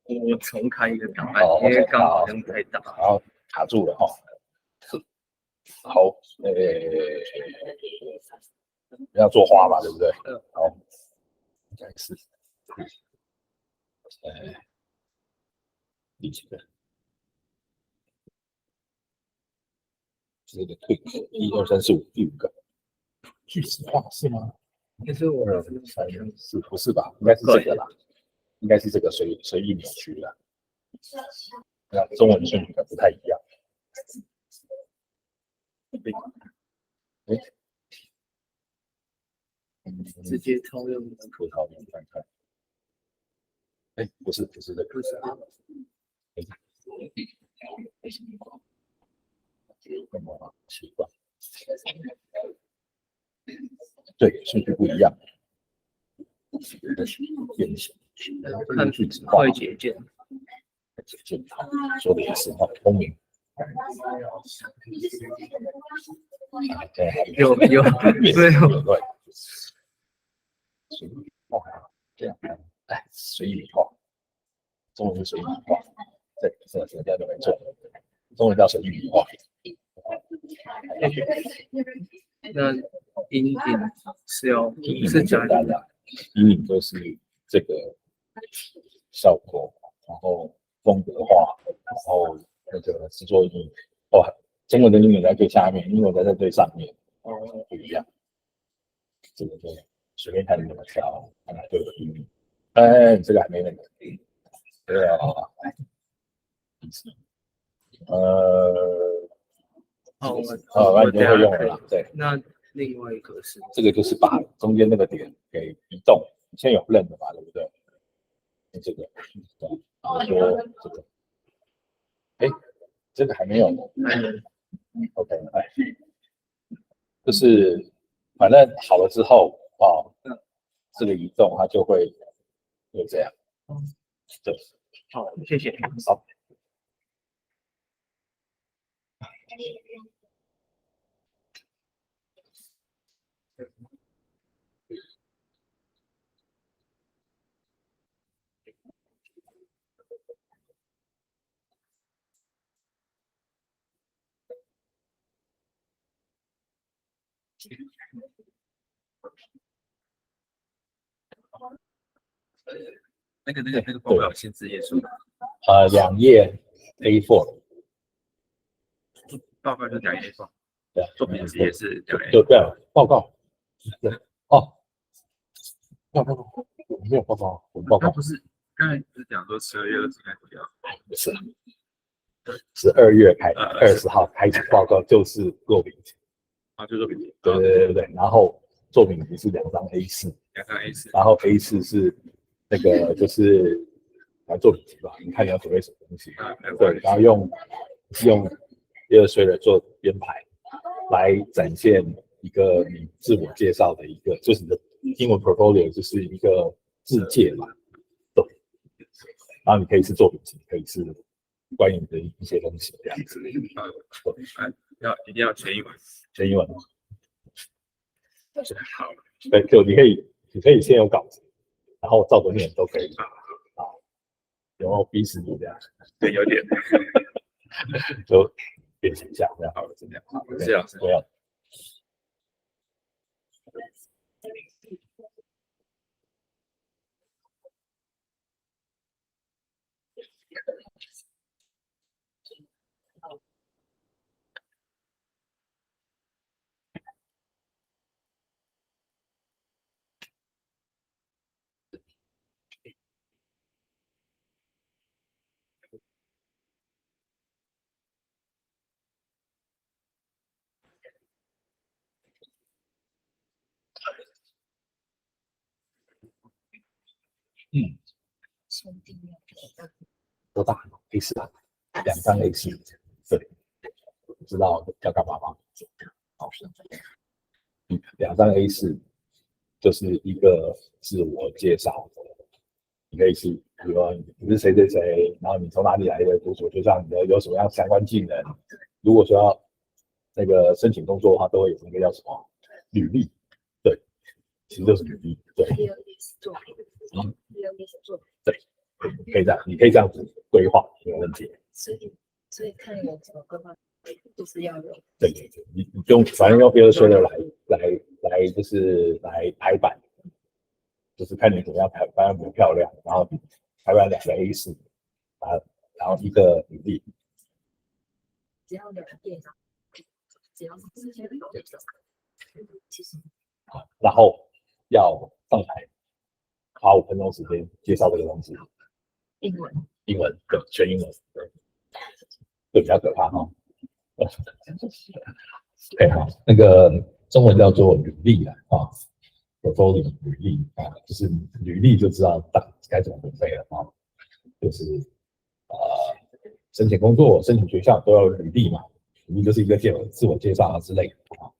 我重开一个档案，哦因为 OK，刚好好像太大。然后卡住了哈。好，要做花嘛，对不对？好，应该是，第几个？这个 click 1、2、3、4、5，第5个。巨石化是吗？但是我2、3、4，不是吧？应该是这个啦，应该是这个随意扭曲的。那中文顺序可能不太一样。直接套用葡萄园看看。不是这个，不是啊，习惯。对，顺序不一样。变形，看去直化快捷键，健康，说的也是哈，聪明。对，有没有？对，随意化，这样，随意化，中文是随意化，对，这个叫做没错，中文叫随意化。那阴影是要阴是加大家，阴影就是这个效果，然后风格化，然后那个制作阴影，中文的阴影在最下面，英文在最上面，不一样。这个就随便看你怎么调，看来就有阴影。这个还没那个，对啊，那你就会用了啦。对，那另外一个是这个就是把中间那个点给移动。你现在有认的嘛，对不对？这个，然后说这个，这个还没有。OK， 就是反正好了之后这个移动它就会这样。对，好，谢谢。好。那个报表限制页数2页 A4， 报告就2页放，对，作品集也是2页，就对了，报告，对，报告，我没有报告，我报告不是刚才不是讲说12月20开始要，不是，12月20号开始报告就是作品集，就作品集，对，然后作品集是2张 A4， 2张 A4， 然后 A4 是那个就是作品集吧，你看你要准备什么东西，对，然后用Illustrator 做编排来展现一个你自我介绍的一个，就是你的英文 portfolio 就是一个自介嘛，对，然后你可以是作品集，可以是关于你的一些东西这样子，一定要全英文，全英文，好，对，就你可以先有稿子，然后照着念都可以，然后逼死你这样，对，有点，就变形一下这样，好了，这样，好，谢谢老师。不要。多大？A4啊，2张 A4，对，知道要干嘛吗？好，2张 A4 就是一个自我介绍，你可以是，比如说你是谁谁谁，然后你从哪里来的，就像你的有什么样相关技能。如果说要那个申请工作的话，都会有那个叫什么履历，对，其实就是履历，对。对，你可以这样子规划，没有问题。所以看我怎么规划，就是要有。对，你用反正用 Illustrator 来就是来排版，就是看你怎么样排版比较漂亮，然后排版2个 A4，然后一个履历，只要2页，只要是之前的其实然后要上台花5分钟时间介绍这个东西。英文对，全英文，对，就比较可怕哈。对，好，那个中文叫做履历啊，portfolio 履历啊，就是履历就知道该怎么准备了啊，就是申请工作、申请学校都要有履历嘛，履历就是一个自我介绍啊之类的啊。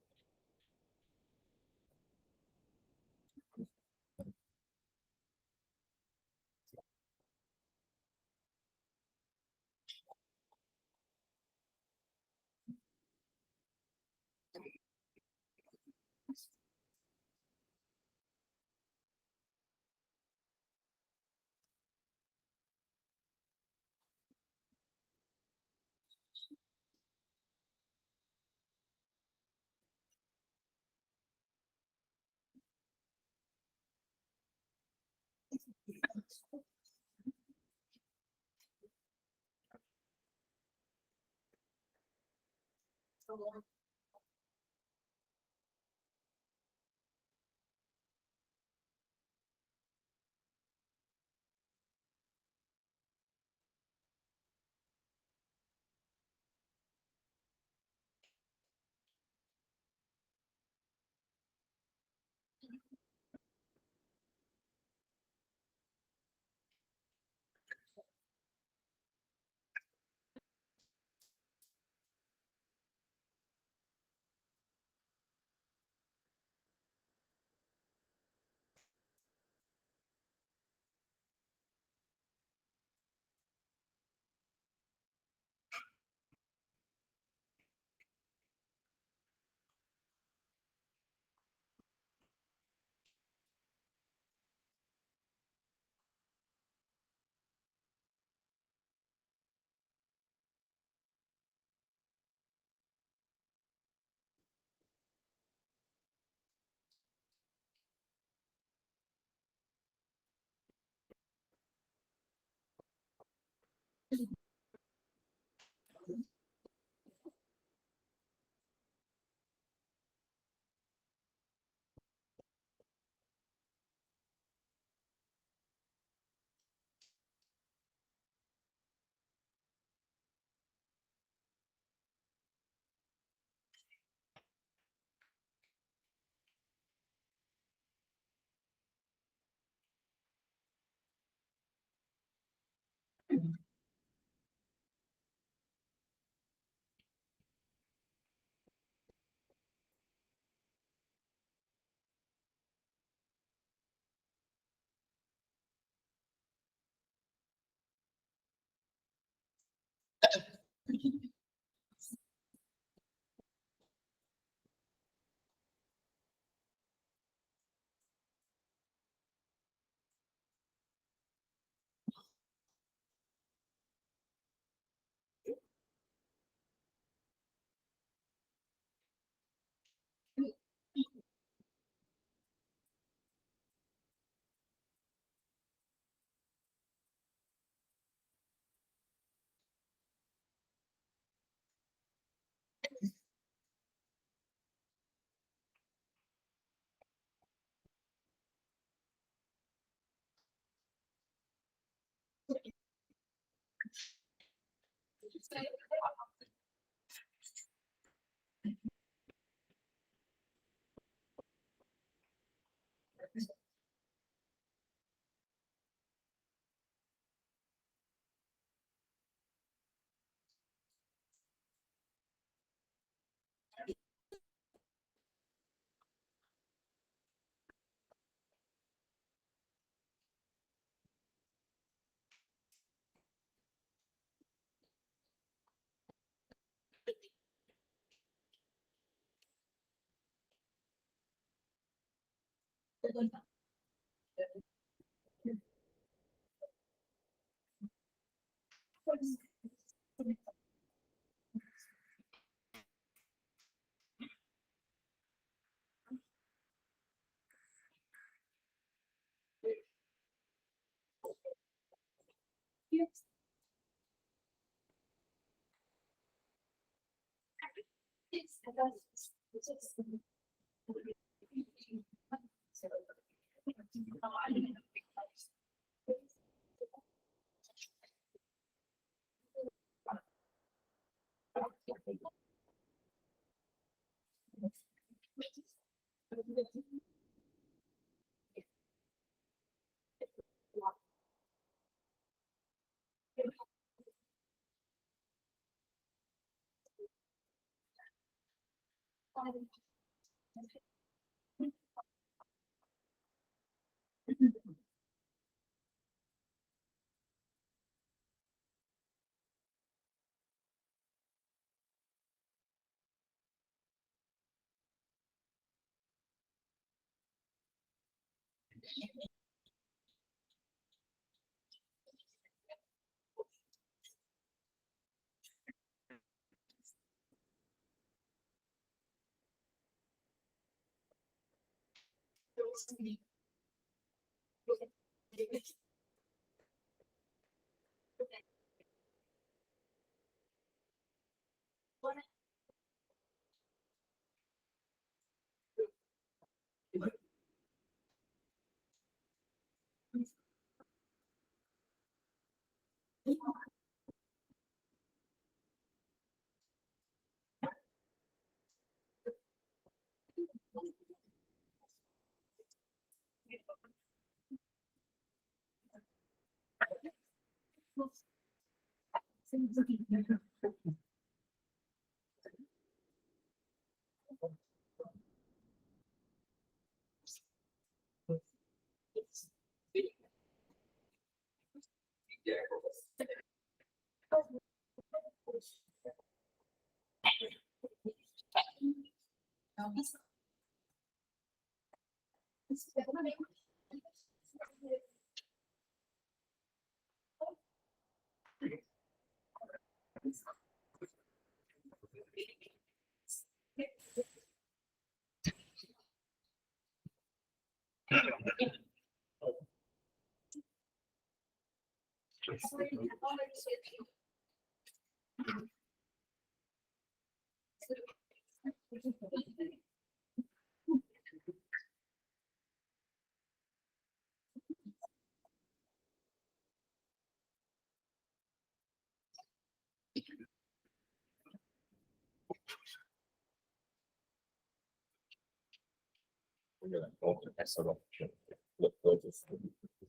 We're gonna go to the next level.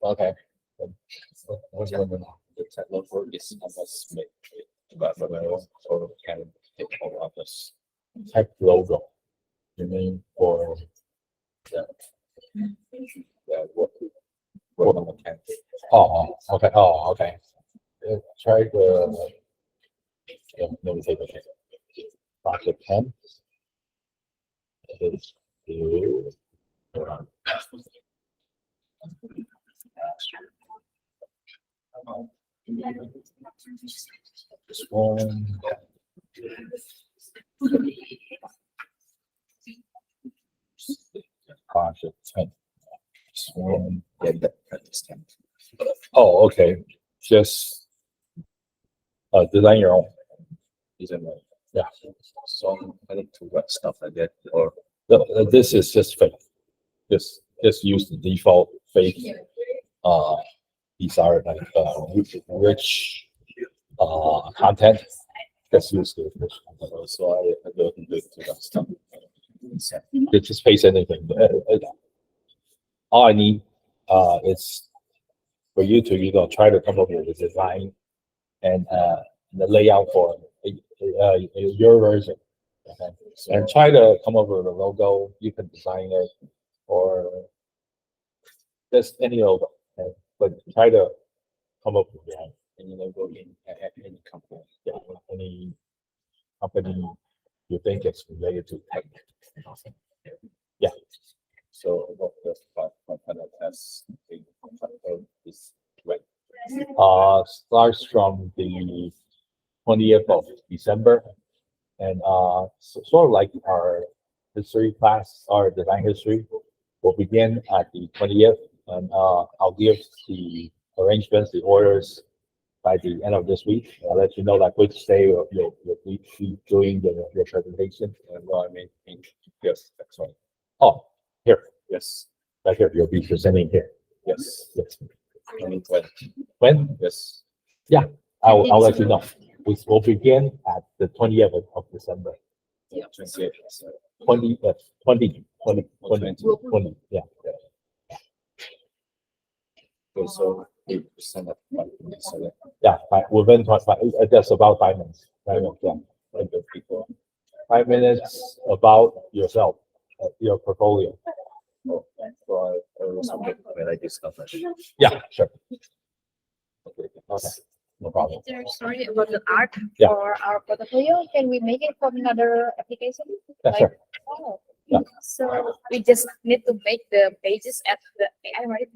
Okay. What's going on? The tech logo is almost made, but I also can take all of this type logo. You mean for the work on the can. Oh, okay. Oh, okay. Try the. Yeah, let me take a look. Back the pen. It's blue. This one. Project 10. This one. Yeah, that practice 10. Oh, okay. Just design your own. Yeah. So I need to write stuff like that, or This is just fake. Just use the default fake. These are like rich content. Just use the rich content. so I don't do that stuff. You just paste anything. All I need is for you to try to come up with a design and the layout for your version. Okay. And try to come up with a logo. You can design it or just any logo. Okay? But try to come up with Any logo in any company. yeah, any company you think is related to tech. Yeah. So what the final test is right. Starts from the 20th of December, and sort of like our history class, our design history will begin at the 20th, and I'll give the arrangements, the orders by the end of this week. I'll let you know like which day you'll be doing your presentation. And well, I mean, yes, that's right. Oh, here, Yes, right here, you'll be presenting here. yes. Yes. I mean, when? When? Yes. I'll let you know. which will begin at the 20th of December. Yeah. 20, 20, 20, 20, yeah. Okay, so 8% of 5%. Yeah, within just about 5 minutes. 5 minutes, yeah. Like the people. 5 minutes about yourself, your portfolio. Oh, so I was when I discovered. Yeah, sure. Okay. Okay, no problem. Is there a story about the art Yeah. for our portfolio? Can we make it from another application? Yeah, sure. Oh. Yeah. So we just need to make the pages at the AI, right?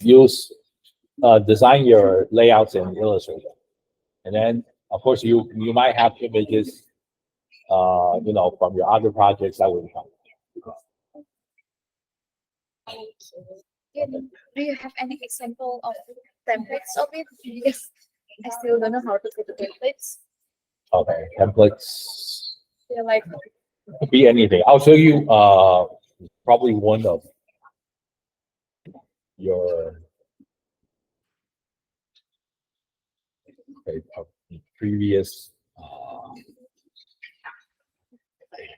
Use design your layouts in Illustrator, and then of course you might have images, from your other projects that will come. Do you have any example of templates of it? Because I still don't know how to put the templates. Okay, templates They're like, could be anything. I'll show you probably one of your previous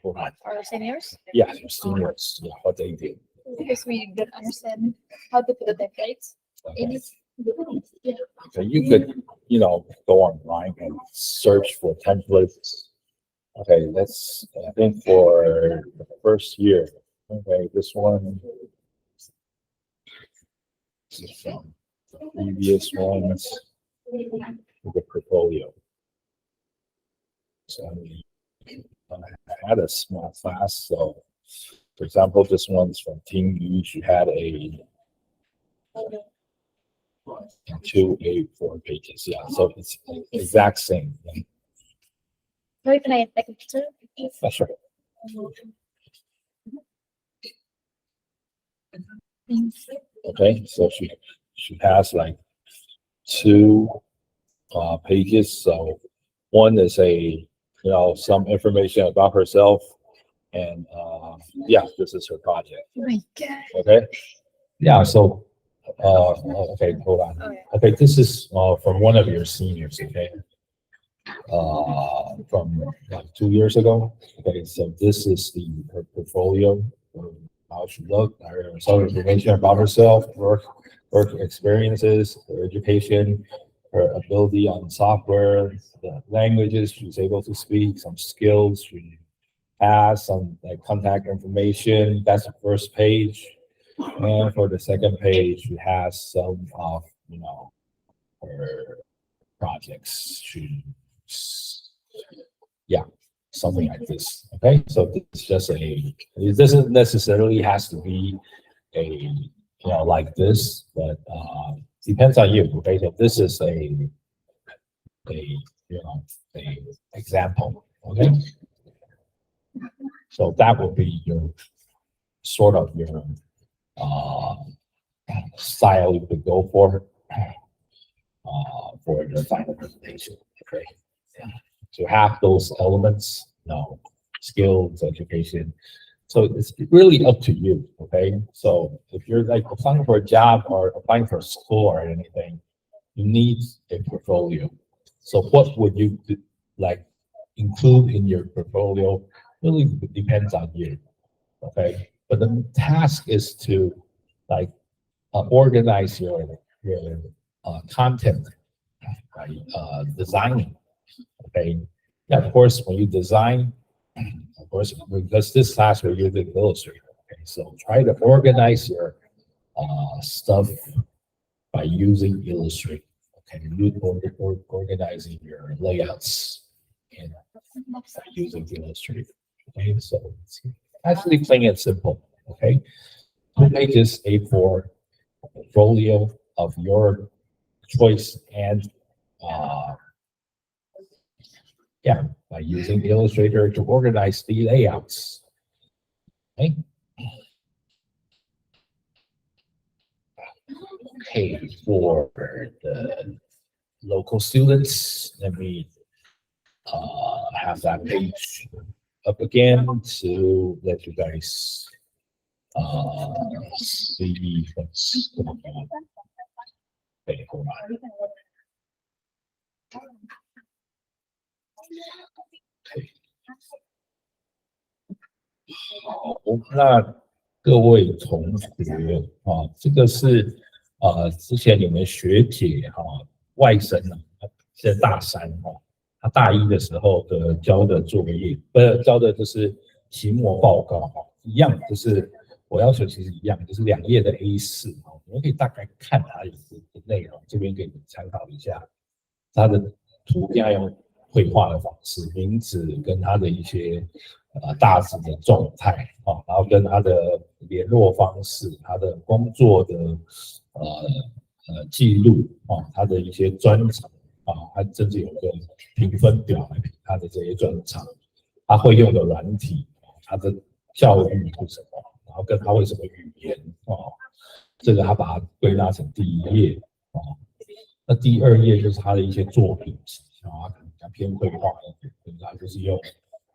hold on. our seniors, Yeah, your seniors, yeah, what they do. because we don't understand how to put the templates in Okay. it. So you could, go online and search for templates. Okay, I think for the first year. Okay, this one. This is from the previous ones. The portfolio. So I had a small class, so for example, this one's from Team U. She had a 2 A4 pages. Yeah, so it's exact same. So can I take a picture? That's right. Okay, so she has like 2 pages. So one is some information about herself, and this is her project. Oh my God. Okay, yeah. So okay, hold on. Oh, yeah. Okay, this is from one of your seniors. Okay, from like 2 years ago. Okay, so this is her portfolio. How she looked, some information about herself, work experiences, her education, her ability on software, the languages she's able to speak, some skills she has, some like contact information. That's the first page. And for the second page, she has some of her projects. Something like this. Okay, so it's just it doesn't necessarily has to be a like this, but depends on you. Okay, so this is a example. Okay, so that would be your sort of your style you could go for the final presentation. Okay, yeah. To have those elements, skills, education. So it's really up to you. Okay, so if you're like applying for a job or applying for a school or anything, you need a portfolio. So what would you include in your portfolio really depends on you. Okay, but the task is to organize your content by designing. Okay, yeah, of course, when you design, of course, because this class we're using Illustrator. Okay, so try to organize your stuff by using Illustrator. Okay, organizing your layouts and using Illustrator. Okay, so it's actually plain and simple. Okay, 2 pages A4 portfolio of your choice, and by using Illustrator to organize the layouts. Okay. Okay, for the local students, let me have that page up again to let you guys see what's going on. Okay, hold on. 好，那各位同学啊，这个是之前你们学姐外甥现在大三他大一的时候的交的作业，交的就是期末报告一样，就是我要求其实一样，就是2页的 A4你们可以大概看它有的内容，这边给你们参考一下，它的图片要用绘画的方式，名字跟它的一些大致的状态然后跟他的联络方式，他的工作的记录他的一些专长他甚至有个评分表来评他的这些专长，他会用的软体，他的教育是什么，然后跟他会什么语言这个他把它归纳成第1页那第2页就是他的一些作品集他可能比较偏绘画一点，他就是用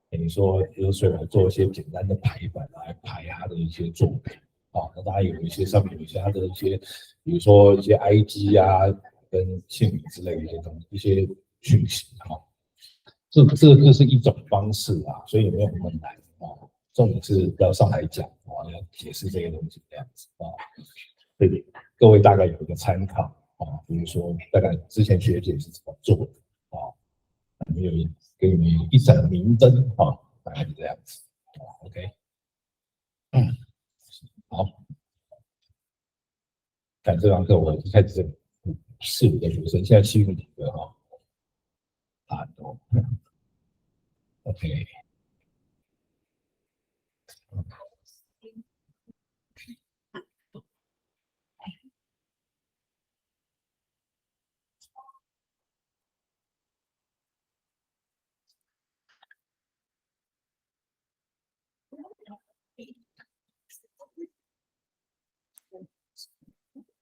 等于说流水来做一些简单的排版来排他的一些作品那当然有一些上面有一些他的一些，比如说一些 IG 跟姓名之类的一些东西，一些讯息这是一种方式所以也没有那么难重点是要上来讲要解释这些东西这样子所以各位大概有一个参考比如说大概之前学姐是怎么做的给你们一盏明灯大概是这样子OK 好，看这堂课我一开始是4、5个学生，现在7、5个很多OK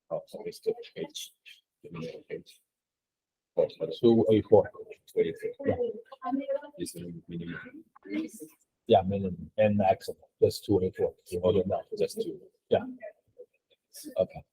好 so it's the page the middle page 2A4 yeah is the minimum yeah minimum and maximum just 2A4 you hold it down just 2 yeah okay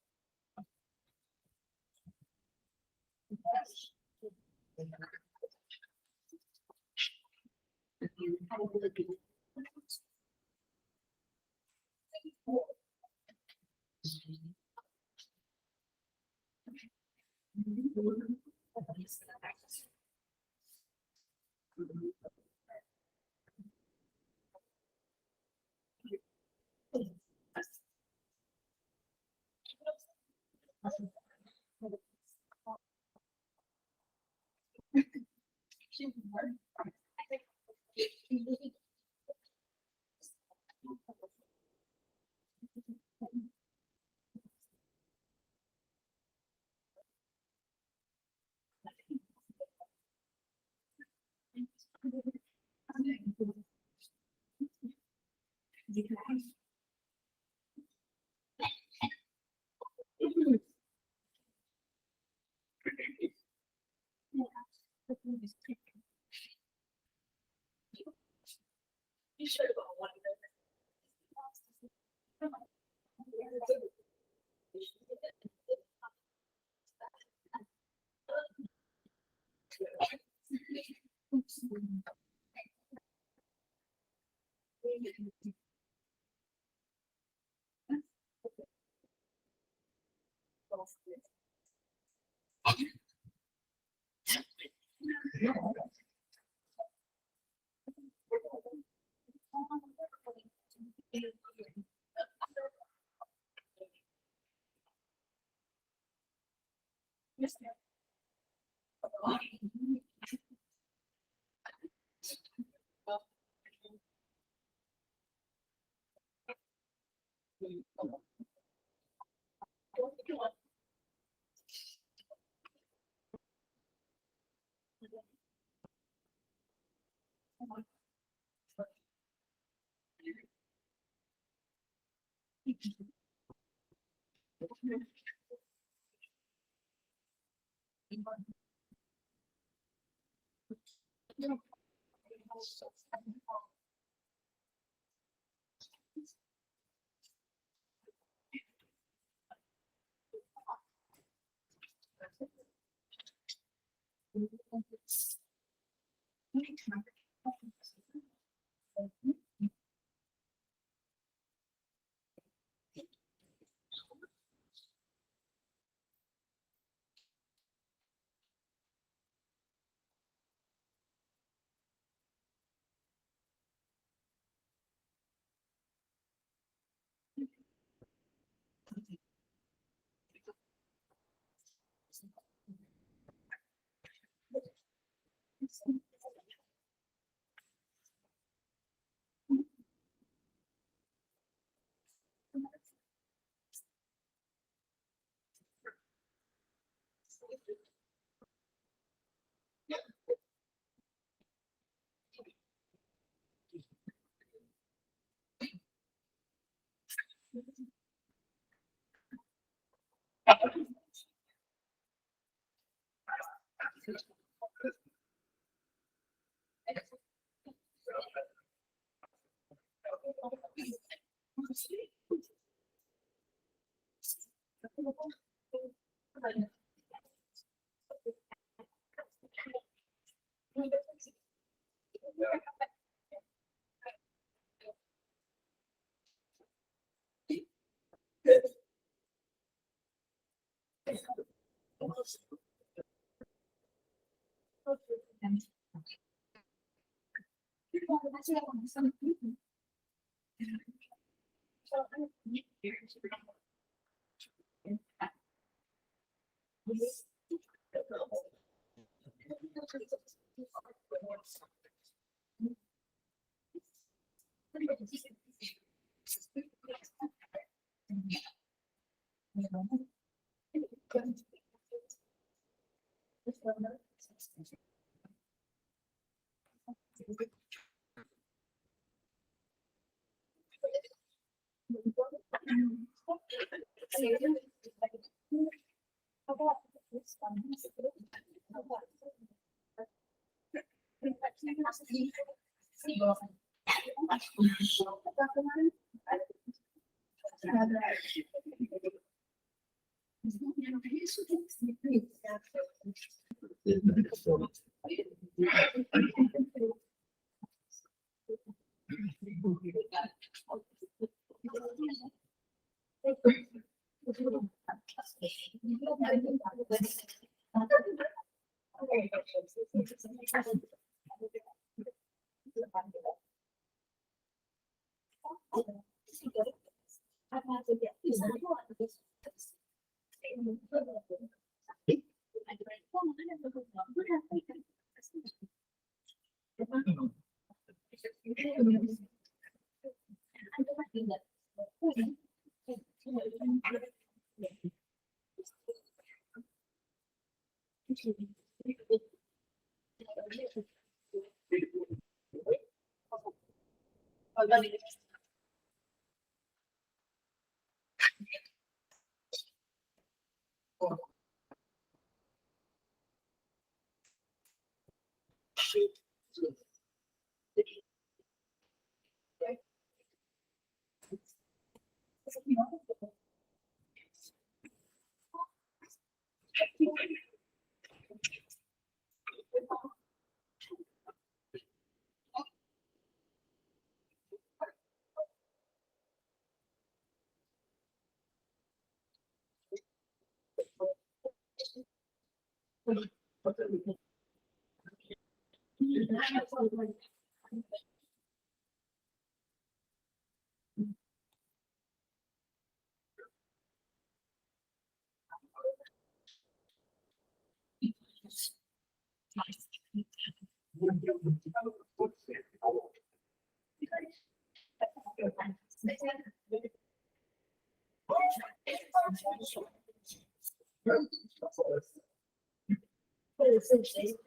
或者是谁？